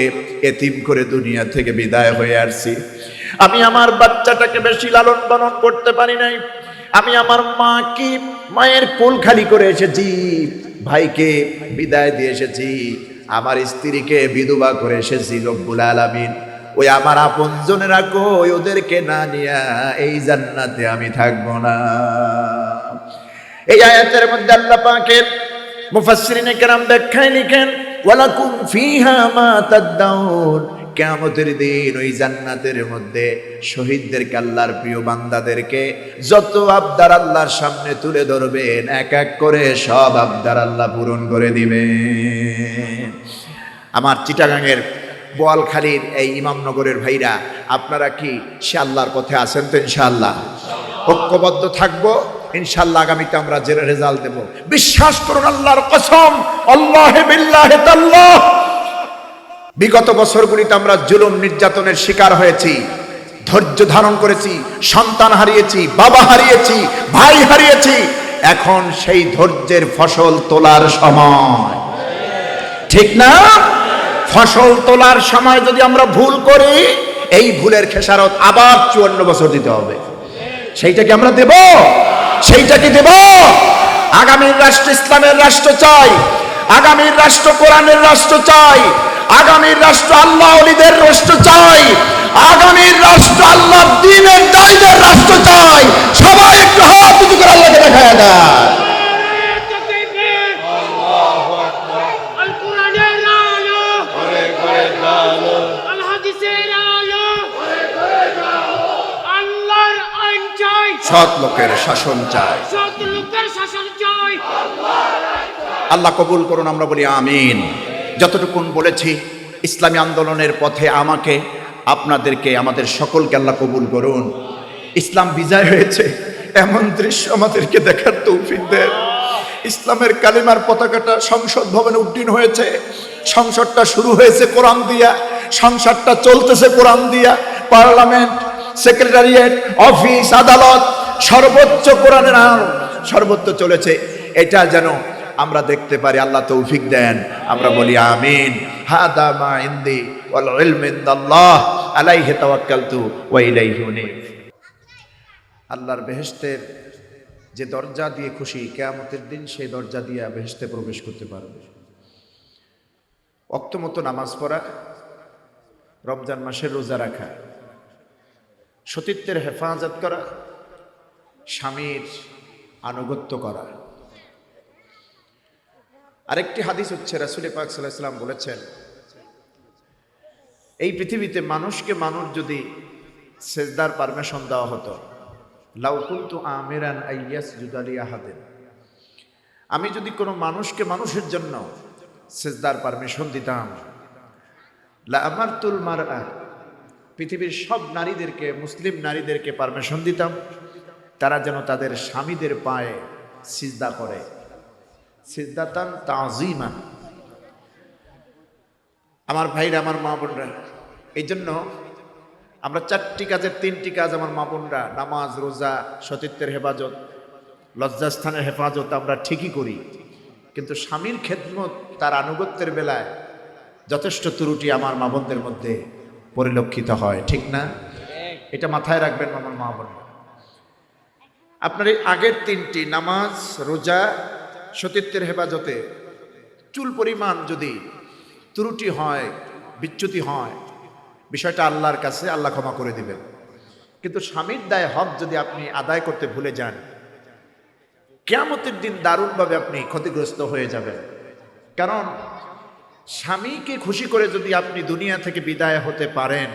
এতিম করে দুনিয়া থেকে বিদায় হয়ে আসছি। আমি আমার বাচ্চাটাকে বেশি লালন পালন করতে পারি নাই। আমি আমার মায়ের কোল খালি করে এসেছি, ভাইকে বিদায় দিয়ে এসেছি, আমার স্ত্রীকে বিধবা করে এসেছি। রব্বুল আলামিন, ওই আমার আপনজনেরা কই, ওদেরকে না নিয়া এই জান্নাতে আমি থাকবো না। এই আয়াতের মধ্যে আল্লাহ পাকের মুফাসসিরিনে কেরাম ব্যাখ্যায় লিখেন, ওয়ালাকুম ফিহা মা তাদদাউন, কিয়ামতের দিন ওই জান্নাতের মধ্যে শহীদদেরকে, আল্লাহর প্রিয় বান্দাদেরকে যত আবদার আল্লাহর সামনে তুলে ধরবেন, এক এক করে সব আবদার আল্লাহ পূরণ করে দিবেন। আমার চিটাগাংয়ের বোয়ালখালীর এই ইমামনগরের ভাইরা, আপনারা কি সে আল্লাহর পথে আছেন তো? ইনশাআল্লাহ ঐক্যবদ্ধ থাকবো, ইনশাআল্লাহ আগামীতে আমরা যে রেজাল্ট দেব, বিশ্বাস করুন আল্লাহর কসম, আল্লাহে বিল্লাহে তাল্লাহ, বিগত বছরগুলিতে আমরা জুলুম নির্যাতনের শিকার হয়েছি, ধৈর্য ধারণ করেছি, সন্তান হারিয়েছি, বাবা হারিয়েছি, ভাই হারিয়েছি। এখন সেই ধৈর্যের ফসল তোলার সময়, ঠিক না? ফসল তোলার সময় যদি আমরা ভুল করি, এই ভুলের খেসারত আবার 54 বছর দিতে হবে। সেইটা কি আমরা দেব? সেইটা কি দেব? আগামীর রাষ্ট্র ইসলামের রাষ্ট্র চাই, আগামীর রাষ্ট্র কোরআনের রাষ্ট্র চাই, আগামীর রাষ্ট্র আল্লাহ ওলিদের রাষ্ট্র চাই, আগামীর রাষ্ট্র আল্লাহ দ্বীনের দায়ীদের রাষ্ট্র চাই। সবাই একটু হাত উঁচু করে আল্লাহকে দেখায় দেয়। সৎ লোকের শাসন চাই, আল্লাহ কবুল করুন, আমরা বলি আমিন। যতটুকুন বলেছি ইসলামী আন্দোলনের পথে আমাকে, আপনাদেরকে, আমাদের সকলকে আল্লাহ কবুল করুন। ইসলাম বিজয় হয়েছে এমন দৃশ্য আমাদেরকে দেখার তৌফিক দেন। ইসলামের কালিমার পতাকাটা সংসদ ভবনে উড্ডীন হয়েছে। সংসদটা শুরু হয়েছে কোরআন দিয়া, সংসদটা চলতেছে কোরআন দিয়া। পার্লামেন্ট, সেক্রেটারিয়েট, অফিস, আদালত, সর্বোচ্চ কোরআনের আইন সর্বত্র চলেছে। এটা যেন আমরা দেখতে পারি, আল্লাহ তৌফিক দেন। আমরা বলি আমিন। হাদা মা ইনদি ওয়াল ইলমু ইনদাল্লাহ আলাইহি তাওয়াক্কালতু ওয়া ইলাইহি উনীব। আল্লাহর বেহেশতের যে দরজা দিয়ে খুশি, কিয়ামতের দিন সেই দরজা দিয়ে বেহেশতে প্রবেশ করতে পারবে। ওয়াক্ত মতো নামাজ পড়া, রমজান মাসের রোজা রাখা, সতীত্বের হেফাজত করা, স্বামীর আনুগত্য করা। আরেকটি হাদিস হচ্ছে রাসূল পাক সাল্লাল্লাহু আলাইহি ওয়াসাল্লাম বলেছেন, এই পৃথিবীতে মানুষকে মানুষ যদি সেজদার পারমিশন দেওয়া হতো, লাউ কুনতু আমিরান আইয়াসজুদা লি আহাদিন, আমি যদি কোনো মানুষকে মানুষের জন্য সেজদার পারমিশন দিতাম, লা আমারতুল মারআ, পৃথিবীর সব নারীদেরকে, মুসলিম নারীদেরকে পারমিশন দিতাম তারা যেন তাদের স্বামীদের পায়ে সিজদা করে, সিজদাতান তাযীমান। আমার ভাইরা, আমার মা বোনরা, এই জন্য আমরা 4টি কাজের 3টি কাজ আমার মা বোনরা, নামাজ, রোজা, সতীত্বের হেফাজত, লজ্জাস্থানের হেফাজত আমরা ঠিকই করি, কিন্তু স্বামীর খেদমত, তার আনুগত্যের বেলায় যথেষ্ট ত্রুটি আমার মা বোনদের মধ্যে পরিলক্ষিত হয়, ঠিক না? এটা মাথায় রাখবেন আমার মা বোন। আপনার এই আগের 3টি নামাজ, রোজা, সতীত্বের হেফাজতে চুল পরিমাণ যদি ত্রুটি হয়, বিচ্যুতি হয়, বিষয়টা আল্লাহর কাছে, আল্লাহ ক্ষমা করে দিবেন। কিন্তু স্বামীর দায় হক যদি আপনি আদায় করতে ভুলে যান, কিয়ামতের দিন দারুণভাবে আপনি ক্ষতিগ্রস্ত হয়ে যাবেন। কারণ স্বামীকে খুশি করে যদি আপনি দুনিয়া থেকে বিদায় হতে পারেন,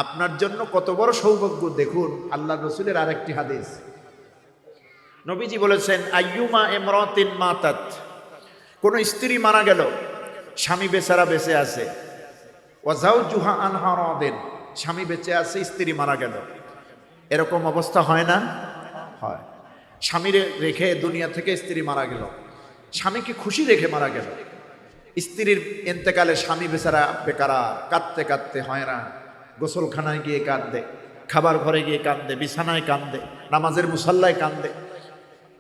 আপনার জন্য কত বড় সৌভাগ্য। দেখুন আল্লাহ রসুলের আরেকটি হাদিস, নবীজি বলেছেন, আইয়ুমা ইমরাতিন মাতাত, কোন স্ত্রী মারা গেল, স্বামী বেচারা বেঁচে আছে, ওয়া যাওজুহা আনহা রাদিন, স্বামী বেঁচে আছে, স্ত্রী মারা গেল, এরকম অবস্থা হয় না? হয়। স্বামীরে রেখে দুনিয়া থেকে স্ত্রী মারা গেল, স্বামীকে খুশি রেখে মারা গেল, স্ত্রীর ইন্তেকালে স্বামী বেচারা বেকারা কাঁদতে কাঁদতে হয়রান, গোসলখানায় গিয়ে কাঁদে, খাবার ঘরে গিয়ে কাঁদে, বিছানায় কাঁদে, নামাজের মুসাল্লায় কাঁদে,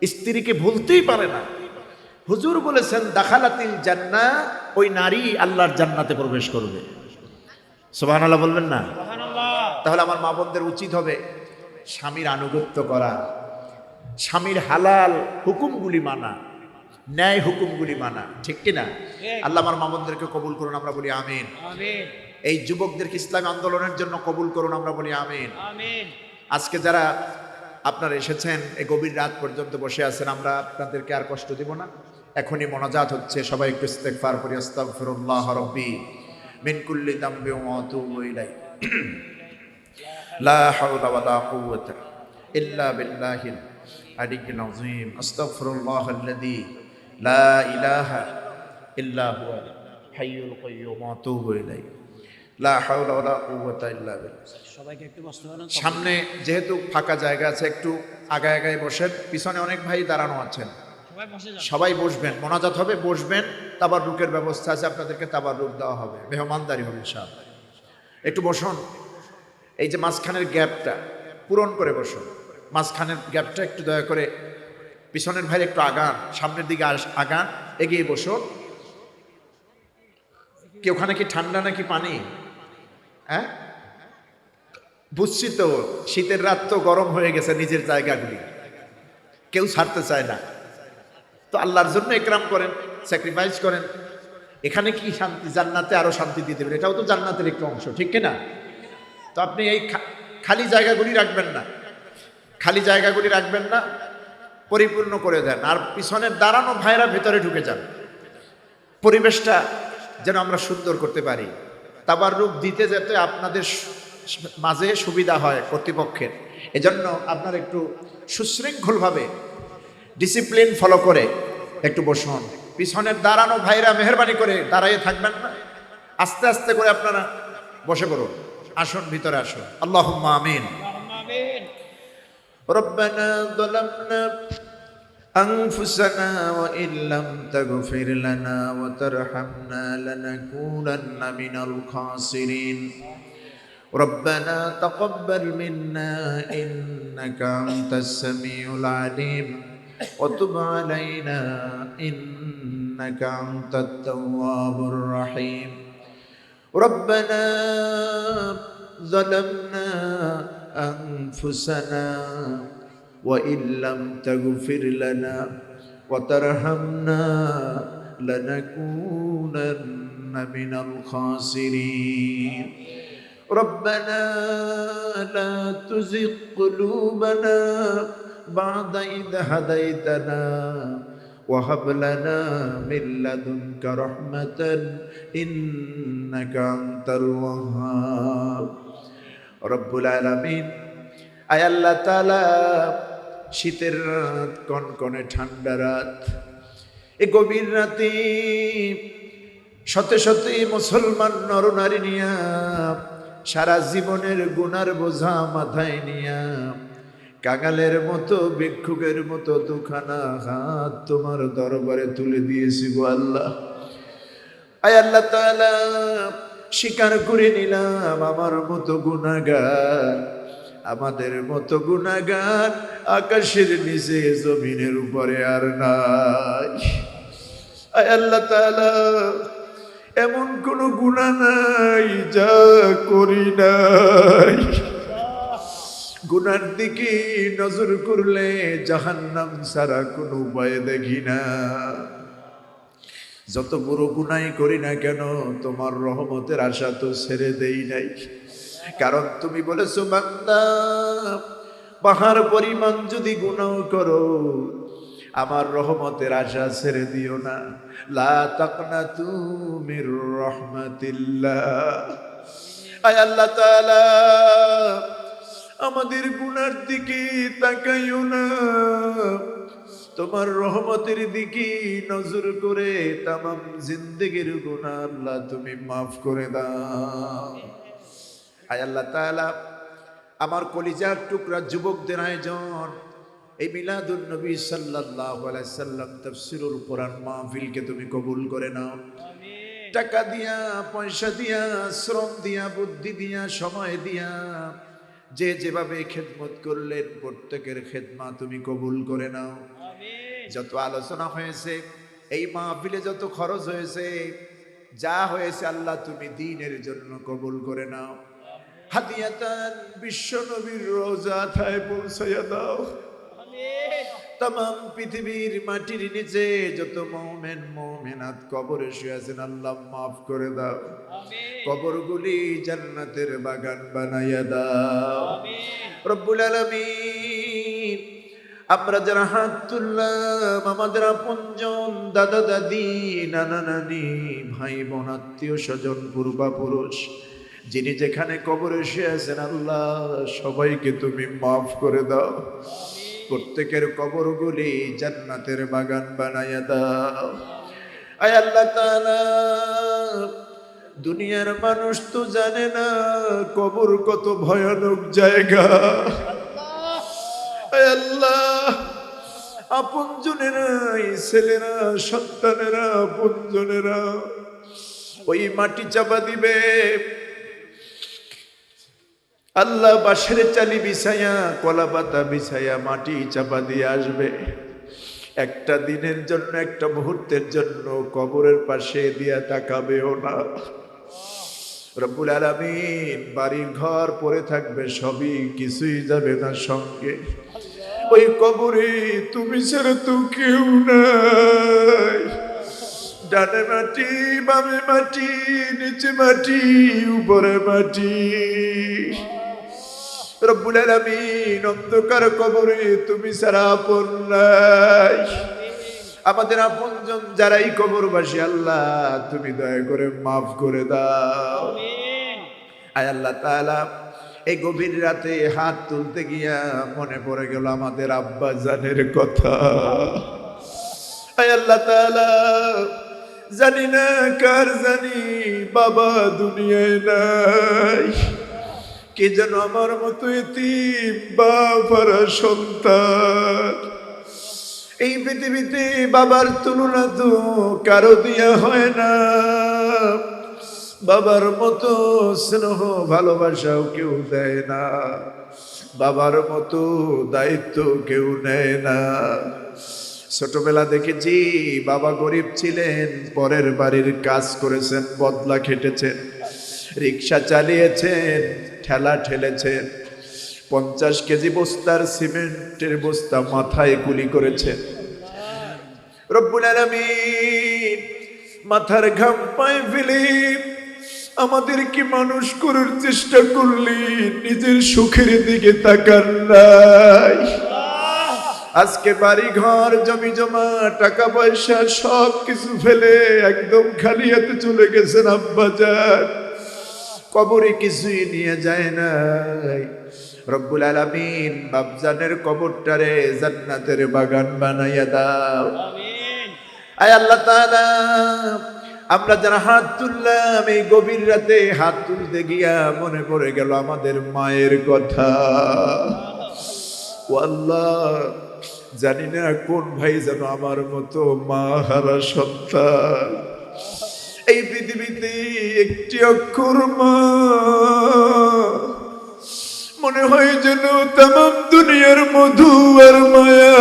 স্ত্রীকে ভুলতেই পারে না। হুজুর বলেছেন, দাখালাতিল জান্নাহ, ওই নারী আল্লাহর জান্নাতে প্রবেশ করবে। সুবহানাল্লাহ বলবেন না? তাহলে আমার মা বোনদের উচিত হবে স্বামীর আনুগত্য করা, স্বামীর হালাল হুকুমগুলি মানা, ন্যায় হুকুমগুলি মানা, ঠিক কিনা? আল্লাহ আমার মা বোনদেরকে কবুল করুন, আমরা বলি আমিন। এই যুবকদেরকে ইসলামী আন্দোলনের জন্য কবুল করুন, আমরা বলি আমিন। আজকে যারা আপনারা এসেছেন, এই গভীর রাত পর্যন্ত বসে আছেন, আমরা আপনাদেরকে আর কষ্ট দিব না। এখনই মোনাজাত হচ্ছে, সবাই একটু ইস্তেগফার করি। আস্তাগফিরুল্লাহ রাব্বি মিন কুল্লি যামবি ওয়া আতুবু ইলাইহি, লা হাওলা ওয়ালা কুওয়াতা ইল্লা বিল্লাহিল আলিয়্যিল আযীম। আস্তাগফিরুল্লাহাল্লাযী লা ইলাহা ইল্লা হুয়াল হাইয়ুল কাইয়্যুম ওয়া আতুবু ইলাইহি, লা হাওলা ওয়ালা কুওয়াতা ইল্লা বিল্লাহ। সবাইকে একটু বসতে বলেন। সামনে যেহেতু ফাঁকা জায়গা আছে, একটু আগায় আগায় বসেন। পিছনে অনেক ভাই দাঁড়ানো আছেন, সবাই বসবেন। মোনাজাত হবে, বসবেন। তাবাররুকের ব্যবস্থা আছে, আপনাদেরকে তাবাররুক দেওয়া হবে, মেহমানদারি হবে ইনশাআল্লাহ। একটু বসুন। এই যে মাঝখানের গ্যাপটা পূরণ করে বসুন, মাঝখানের গ্যাপটা একটু দয়া করে পিছনের ভাই একটু আগান, সামনের দিকে আগান, এগিয়ে বসুন। কি ওখানে কি ঠান্ডা নাকি পানি? হ্যাঁ, বুঝছি তো, শীতের রাত তো গরম হয়ে গেছে, নিজের জায়গাগুলি কেউ ছাড়তে চায় না। তো আল্লাহর জন্য একরাম করেন, স্যাক্রিফাইস করেন। এখানে কি শান্তি, জান্নাতে আরো শান্তি দিয়ে দেবেন, এটাও তো জান্নাতের একটু অংশ, ঠিক কিনা? তো আপনি এই খালি জায়গাগুলি রাখবেন না, খালি জায়গাগুলি রাখবেন না, পরিপূর্ণ করে দেন। আর পিছনের দাঁড়ানো ভাইরা ভেতরে ঢুকে যান, পরিবেশটা যেন আমরা সুন্দর করতে পারি। তাবাররুক দিতে যেতে আপনাদের মাঝে সুবিধা হয় কর্তৃপক্ষের, এজন্য আপনারা একটু সুশৃঙ্খলভাবে ডিসিপ্লিন ফলো করে একটু বসুন। পিছনের দাঁড়ানো ভাইরা মেহরবানি করে দাঁড়াইয়ে থাকবেন না, আস্তে আস্তে করে আপনারা বসে পড়ুন। আসুন, ভিতরে আসুন। আল্লাহুম্মা আমিন। রব্বানা যালামনা আনফুসানা ওয়া ইল্লাম তাগফির লানা ওয়া তারহামনা লানাকুনান্না মিনাল খাসিরিন। ربنا تقبل منا إنك أنت السميع العليم وتب علينا إنك أنت التواب الرحيم. ربنا ظلمنا أنفسنا وإن لم تغفر لنا وترحمنا لنكونن من الخاسرين ربنا لا تزغ قلوبنا بعد إذ هديتنا وهب لنا من لدنك رحمة إنك أنت الوهاب رب العالمين আয় আল্লাহ তাআলা শীতের রাত কনকনে ঠান্ডা রাত এই গভীর রাতে শত শত মুসলমান নরনারী নিয়া সারা জীবনের গুনার বোঝা মাথায় নিয়া কাঙালের মতো ভিক্ষুকের মতো দুখানা হাত তোমার দরবারে তুলে দিয়েছি গো আল্লাহ আয় আল্লাহ তাআলা স্বীকার করে নিলাম আমার মতো গুনাহগার আমাদের মতো গুনাহগার আকাশের নিচে জমিনের উপরে আর নাই আয় আল্লাহ তাআলা এমন কোন গুনাহ নাই যা করি নাই গুনার দিকে নজর করলে জাহান্নাম ছাড়া কোনো উপায় দেখি না যত বড় গুনাই করি না কেন তোমার রহমতের আশা তো ছেড়ে দেই নাই কারণ তুমি বলেছো বান্দা পাহাড় পরিমাণ যদি গুনাহ করো আমার রহমতের আশা ছেড়ে দিও না লা তাকনাতু মির রাহমাতিল্লাহ আয় আল্লাহ তাআলা আমাদের গুনার দিকে তাকাইও না তোমার রহমতের দিকে নজর করে তামাম জিন্দেগির গুনাহ আল্লাহ তুমি মাফ করে দাও আয় আল্লাহ তাআলা আমার কলিজার টুকরা যুবকদের আয়োজন এই মিলাদুন নবী সাল্লাল্লাহু আলাইহি সাল্লাম তাফসীরুল কোরআন মাহফিলকে তুমি কবুল করে নাও টাকা দিয়া পয়সা দিয়া শ্রম দিয়া বুদ্ধি দিয়া সময় দিয়া যে যেভাবে খেদমত করলেন প্রত্যেকের খেদমত তুমি কবুল করে নাও যত আলোচনা হয়েছে এই মাহফিলে যত খরচ হয়েছে যা হয়েছে আল্লাহ তুমি দ্বীনের জন্য কবুল করে নাও হাদিয়াতান বিশ্ব নবীর রওজায় পৌঁছায়া দাও तमाम পৃথিবীর মাটির নিচে যত মুমিন মুমিনাত কবরে শুয়ে আছেন আল্লাহ maaf করে দাও কবরগুলি জান্নাতের বাগান বানায়া দাও রব্বুল আলামিন আমরা যারা হাত তুললাম আমাদের আপনজন দাদা দাদি নানা নানি ভাই বোন আত্মীয় স্বজন পূর্বপুরুষ যিনি যেখানে কবরে শুয়ে আছেন আল্লাহ সবাইকে তুমি maaf করে দাও প্রত্যেকের কবরগুলি জান্নাতের বাগান বানায়া দাও আয় আল্লাহ তাআলা দুনিয়ার মানুষ তো জানে না কবর কত ভয়ানক জায়গা আয় আল্লাহ আপনজনেরা ছেলেরা সন্তানেরা আপনজনেরা ওই মাটি চাপা দিবে আল্লাহ বাঁশের চালি বিছায়া কলা পাতা বিছায়া মাটি চাপা দিয়ে আসবে একটা দিনের জন্য একটা মুহূর্তের জন্য কবরের পাশে দিয়া তাকাবেও না রব্বুল আলামিন বাড়ির ঘর পড়ে থাকবে সবই কিছুই যাবে না সঙ্গে ওই কবরে তুমি ছাড়া তো কেউ নাই ডানে মাটি বামে মাটি নিচে মাটি উপরে মাটি রব্বুল আলামিন অন্ধকার কবরে তুমি ছাড়া আপন নাই আমাদের আপনজন যারাই কবরবাসী আল্লাহ তুমি দয়া করে maaf করে দাও আয় আল্লাহ তাআলা এই গভীর রাতে হাত তুলতে গিয়া মনে পড়ে গেল আমাদের আব্বা জানের কথা আয় আল্লাহ তাআলা জানি না কার জানি বাবা দুনিয়ায় নাই কে যেন আমার মতো এতিম বাবারা সন্তান এই পৃথিবীতে বাবার তুলনা তো কারো দিয়া হয় না বাবার মতো স্নেহ ভালোবাসাও কেউ দেয় না বাবার মতো দায়িত্ব কেউ নেয় না ছোটবেলা দেখেছি বাবা গরিব ছিলেন পরের বাড়ির কাজ করেছেন বদলা খেটেছেন রিক্সা চালিয়েছেন ঠেলা ঠেলেছেন 50 কেজি বস্তার সিমেন্টের বস্তা মাথায় গুলি করেছেন রব্বুল আলামিন মাথার ঘাম পায়ে ফেলে আমাদেরকে মানুষ করার চেষ্টা করলি, নিজের সুখের দিকে তাকান নাই। আজকে বাড়ি ঘর জমি জমা টাকা পয়সা সব কিছু ফেলে একদম খালি হাতে চলে গেছেন আব্বাজান। কবরে কিছুই নিয়ে যায় নাই। রব্বুল আলামিন বাপজানের কবরটারে জান্নাতের বাগান বানাইয়া দাও। আয় আল্লাহ তাআলা, আমরা যারা হাত তুললাম এই গভীর রাতে, হাত তুলতে গিয়া মনে পড়ে গেল আমাদের মায়ের কথা। ও আল্লাহ, জানি না কোন ভাই যেন আমার মতো মা হারা সন্তান। এই পৃথিবীতে একটি অক্ষর মা, মনে হয় যেন তামাম দুনিয়ার মধু আর মায়া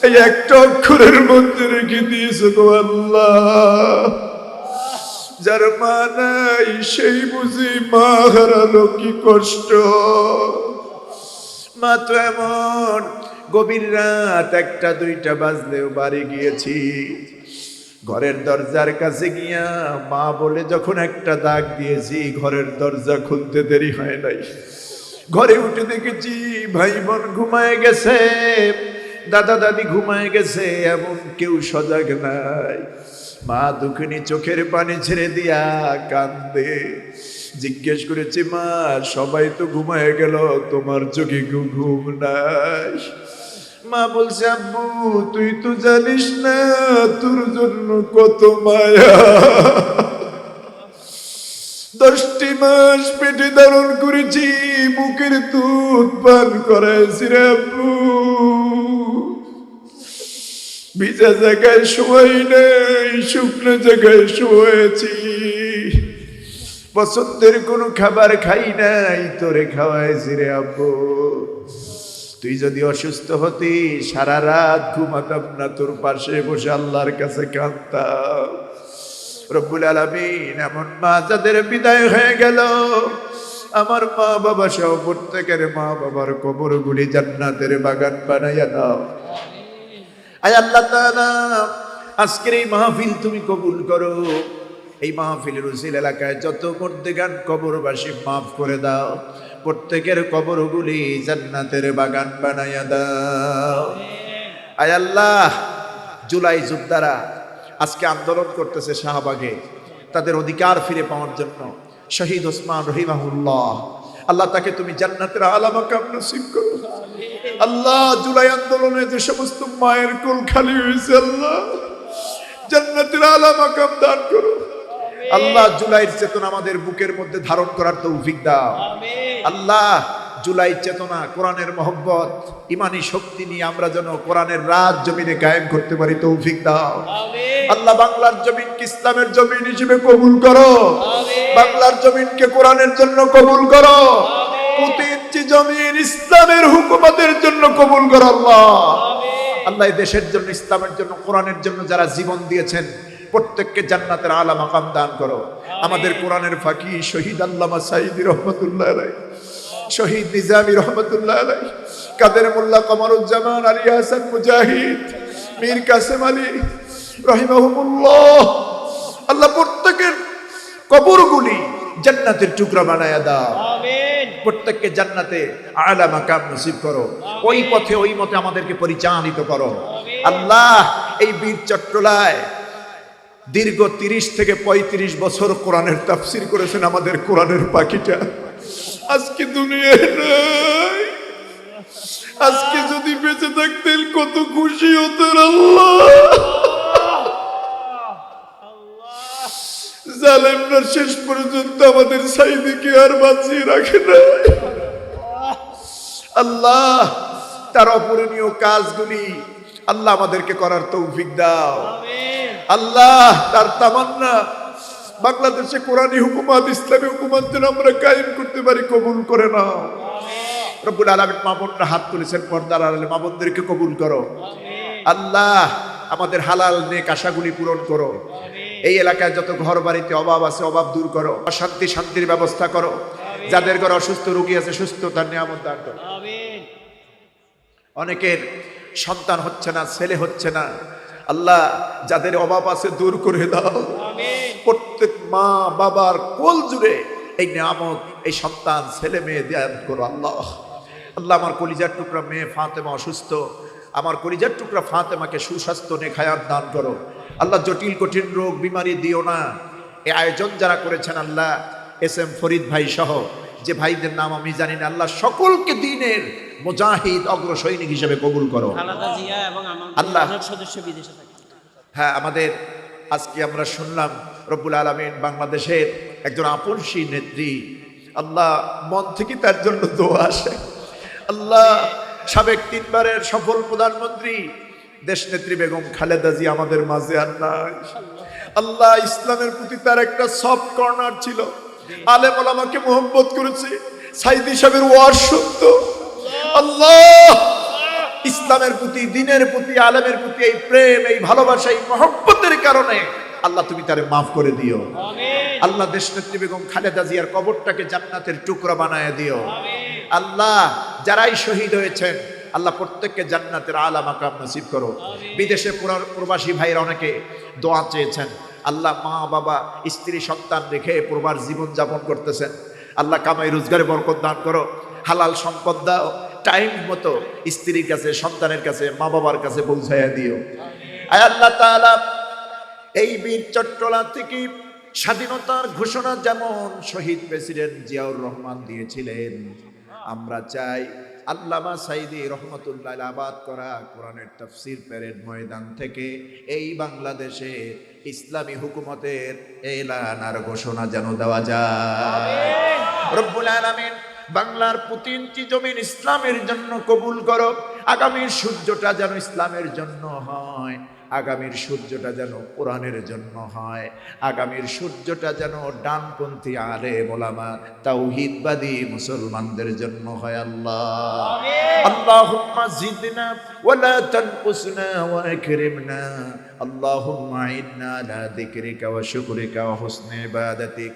এই একটা অক্ষরের মধ্যে রেখে দিয়েছে গো আল্লাহ। যার মা নাই সেই বুঝি মা হারালো কি কষ্ট। মা তো এমন গভীর রাত 1টা 2টা বাজলেও বাড়ি গিয়েছি, ঘরের দরজার কাছে গিয়া মা বলে যখন একটা ডাক দিয়েছি, ঘরের দরজা খুলতে দেরি হয় নাই। ঘরে উঠে দেখেছি ভাই বোন ঘুমায় গেছে, দাদা দাদি ঘুমায় গেছে, এমন কেউ সজাগ নাই। মা দুঃখিনী চোখের পানি ছেড়ে দিয়া কান্দে। জিজ্ঞেস করেছি, মা সবাই তো ঘুমায় গেল, তোমার চোখে ঘুম নাই? মা বলছে, আব্বু তুই তো জানিস না তোর জন্য কত মায়া। 10টি মাস পেটে ধারণ করেছি, বুকের দুধ পান করাইছি রে আব্বু। ভিজা জায়গায় শোয়াই নাই, শুকনো জায়গায় শোয়েছি। পছন্দের কোনো খাবার খাই নাই, তোরে খাওয়াইছি রে আব্বু। তুই যদি অসুস্থ হতি সারা রাত ঘুমাতাম না, তোর পাশে বসে আল্লাহর কাছে কাঁদতাম। রব্বুল আলামিন এমন মা যাদের বিদায় হয়ে গেল, আমার মা বাবা সহ প্রত্যেকের মা বাবার কবরগুলি জান্নাতের বাগান বানাইয়া দাও। আয় আল্লাহ তাআলা, আজকের এই মাহফিল তুমি কবুল করো। এই মাহফিলের উসিলা এলাকায় যত মুর্দেগান কবরবাসী মাফ করে দাও। প্রত্যেকের কবরগুলি জান্নাতের বাগান বানাইয়া দাও। আয় আল্লাহ, জুলাই যোদ্ধারা আজকে আন্দোলন করতেছে শাহবাগে তাদের অধিকার ফিরে পাওয়ার জন্য। শহীদ ওসমান রহিমাহুল্লাহ, আল্লাহ তাকে তুমি জান্নাতের আলা মাকাম নসিব করো। আল্লাহ, জুলাই আন্দোলনে যে সমস্ত মায়ের কোল খালি হয়েছে, আল্লাহ জান্নাতের আলা মাকাম দান করো। আল্লাহ, জুলাইয়ের চেতনা আমাদের বুকের মধ্যে ধারণ করার তৌফিক দাও। আল্লাহ, জুলাই চেতনা, কোরআনের মহব্বত, ইমানি শক্তি নিয়ে আমরা যেন কোরআনের রাত জমিনে কায়েম করতে পারি, তৌফিক দাও। আল্লাহ, বাংলার জমিনকে ইসলামের জমিন হিসেবে কবুল করো। বাংলার জমিনকে কোরআনের জন্য কবুল করো। প্রতি ইঞ্চি জমিন ইসলামের হুকুমতের জন্য কবুল করো। আল্লাহ, আল্লাহ এই দেশের জন্য, ইসলামের জন্য, কোরআনের জন্য যারা জীবন দিয়েছেন প্রত্যেককে জান্নাতের আলা মাকাম দান করো। আমাদের কোরআনের ফাঁকি শহীদ আল্লামা সাঈদী রহমতুল্লাহ আলাইহি, শহীদ নিজামী রহমতুল্লাহ আলাইহি, কাদের মোল্লা কমরুজ্জামান, আলী হাসান মুজাহিদ, মীর কাসেম আলী রহিমাহুমুল্লাহ, আল্লাহ প্রত্যেকের কবরগুলি জান্নাতের টুকরা বানায়া দাও। প্রত্যেককে জান্নাতে আলা মাকাম নসিব করো। ওই পথে ওই মতে আমাদেরকে পরিচালিত করো। আল্লাহ, এই বীর চট্টলায় দীর্ঘ 30 থেকে 35 বছর কোরআনের তাফসীর করেছেন আমাদের কোরআনের পাখিটা, আজকে দুনিয়ায় নাই। আজকে যদি বেঁচে থাকতেন কত খুশি হতেন। আল্লাহ, জালেমরা শেষ পর্যন্ত আমাদের সাঈদীকে আর বাঁচিয়ে রাখে না। আল্লাহ, তার অপূরণীয় কাজগুলি আল্লাহ আমাদেরকে করার তৌফিক দাও। আল্লাহ, তার তামান্না বাংলাদেশে কোরআনী হুকুমত, ইসলামী হুকুমত যেন আমরা কায়েম করতে পারি, কবুল করে নাও। রব্বুল আলামিন, মা বোনরা হাত তুলেছেন, পর্দার আড়ালে মা বোনদেরকে কবুল করো। আল্লাহ, আমাদের হালাল নেক আশাগুলি পূরণ করো। এই এলাকায় যত ঘর বাড়িতে অভাব আছে, অভাব দূর করো। অশান্তি শান্তির ব্যবস্থা করো। যাদের ঘরে অসুস্থ রোগী আছে, সুস্থতার নিয়ামত দান করো। অনেকের সন্তান হচ্ছে না, ছেলে হচ্ছে না, আল্লাহ যাদের অভাব আছে দূর করে দাও। প্রত্যেক মা বাবার কোল জুড়ে এই নিয়ামত, এই সন্তান ছেলে মেয়ে দান করো আল্লাহ। আল্লাহ আমার কলিজার টুকরা মেয়ে ফাতেমা অসুস্থ, আমার কলিজার টুকরা ফাতেমাকে সুস্বাস্থ্য নেখায়াত দান করো আল্লাহ। জটিল কঠিন রোগ বিমারি দিও না। এই আয়োজন যারা করেছেন আল্লাহ, এস এম ফরিদ ভাই সহ যে ভাইদের নাম আমি জানি না, আল্লাহ সকলকে দ্বীনের মুজাহিদ অগ্র সৈনিক হিসেবে কবুল করো আল্লাহ। হ্যাঁ, আমাদের আজকে আমরা শুনলাম রব্বুল আলামিন বাংলাদেশের একজন আপনসী নেত্রী, আল্লাহ মন থেকে তার জন্য দোয়া আসে আল্লাহ। সাবেক 3 বারের সফল প্রধানমন্ত্রী দেশনেত্রী বেগম খালেদা জিয়া আমাদের মাঝে আর নাই আল্লাহ। ইসলামের প্রতি তার একটা সফট কর্নার ছিল, আলেম ওলামাকে মোহাম্মত করেছে, সাইদি সাহেবের ওয়াজ শুনতো আল্লাহ। ইসলামের প্রতি, দ্বীনের প্রতি, আলেমের প্রতি এই প্রেম, এই ভালোবাসা, এই মহব্বতের কারণে আল্লাহ তুমি তারে মাফ করে দিও আল্লাহ। দেশনেত্রী বেগম খালেদা জিয়ার কবরটাকে জান্নাতের টুকরা বানায় দিও আল্লাহ। যারাই শহীদ হয়েছেন আল্লাহ প্রত্যেককে জান্নাতের আলা মাকাম নসিব করো। বিদেশে প্রবাসী ভাইরা অনেকে দোয়া চেয়েছেন আল্লাহ। মা বাবা স্ত্রী সন্তান রেখে প্রবাস জীবন যাপন করতেছেন আল্লাহ, কামাই রোজগারে বরকত দান করো, হালাল সম্পদ দাও, টাইম মতো স্ত্রীর কাছে, সন্তানের কাছে, মা বাবার কাছে পৌঁছাইয়া দিও আয় আল্লাহ তাআলা। এই বীর চট্টলা থেকে স্বাধীনতার ঘোষণা যেমন শহীদ প্রেসিডেন্ট জিয়াউর রহমান দিয়েছিলেন, আমরা চাই আল্লামা সাইদি রহমতুল্লাহ আবাদ করা কোরআনের তাফসীর প্যারেড ময়দান থেকে এই বাংলাদেশে ইসলামী হুকুমতের এলান আর ঘোষণা যেন দেওয়া যায়। রব্বুল আলামিন বাংলার প্রতি ইঞ্চি জমিন ইসলামের জন্য কবুল করো। আগামীর সূর্যটা যেন ইসলামের জন্য হয়, আগামীর সূর্যটা যেন কোরআনের জন্য হয়, আগামীর সূর্যটা যেন ডানপন্থী আলেম ওলামা তাওহীদবাদী মুসলমানদের জন্য হয় আল্লাহ। আল্লাহুম্মা জিদনা ওয়ালা তানকুসনা ওয়া আকরিমনা, আল্লাহুম্মা ইন্না আলা যিকরিকা ওয়া শুকরিকা ওয়া হুসনি ইবাদাতিক।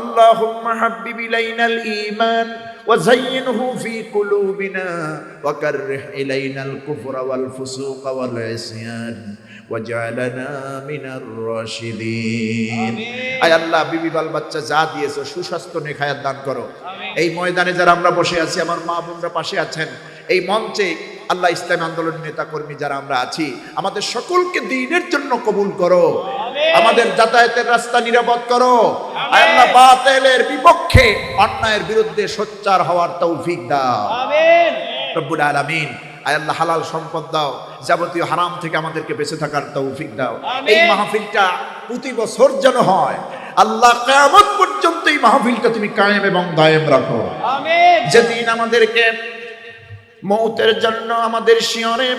اللهم حبب إلينا الإيمان وزينه في قلوبنا وكره إلينا الكفر والفسوق والعصيان واجعلنا من الراشدين। আয় আল্লাহ, বিবি বাল বাচ্চা যা দিয়েছো সুস্বাস্থ্য নেখায়াত দান করো। এই ময়দানে যারা আমরা বসে আছি, আমার মা বোনরা পাশে আছেন, এই মঞ্চে আল্লাহ ইসলামী আন্দোলন নেতা কর্মী যারা আমরা আছি, আমাদের সকলকে দ্বীনের জন্য কবুল করো। আমাদের যাতায়াতের রাস্তা নিরাপদ করো আয় আল্লাহ। বাতিলের বিপক্ষে, অন্যায়ের বিরুদ্ধে সোচ্চার হওয়ার তৌফিক দাও আমিন রব্বুল আলামিন। আয় আল্লাহ, হালাল সম্পদ দাও, যাবতীয় হারাম থেকে আমাদেরকে বেঁচে থাকার তৌফিক দাও। এই মাহফিলটা প্রতি বছর যেন হয় আল্লাহ, কিয়ামত পর্যন্ত এই মাহফিলটা তুমি কায়েম এবং দায়েম রাখো আমিন। যেদিন আমাদেরকে মৌতের জন্য আমাদের শিয়রে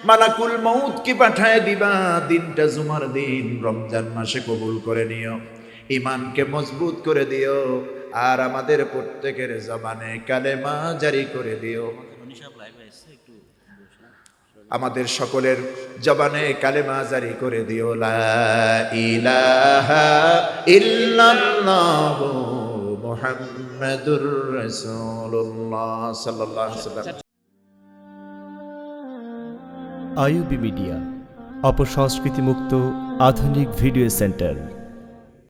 মালাকুল মৌত কি পাঠায় দিবা, দিনটা জুমার দিন, রমজান মাসে কবুল করে নিও, ঈমানকে মজবুত করে দিও, আর আমাদের প্রত্যেকের জবানে কালেমা জারি করে দিও। আমাদের সকলের জবানে কালেমা জারি করে দিও, লা ইলাহা ইল্লাল্লাহু মুহাম্মাদুর রাসূলুল্লাহ সাল্লাল্লাহু আলাইহি ওয়াসাল্লাম। আইইউবি মিডিয়া, অপসংস্কৃতি মুক্ত আধুনিক ভিডিও সেন্টার।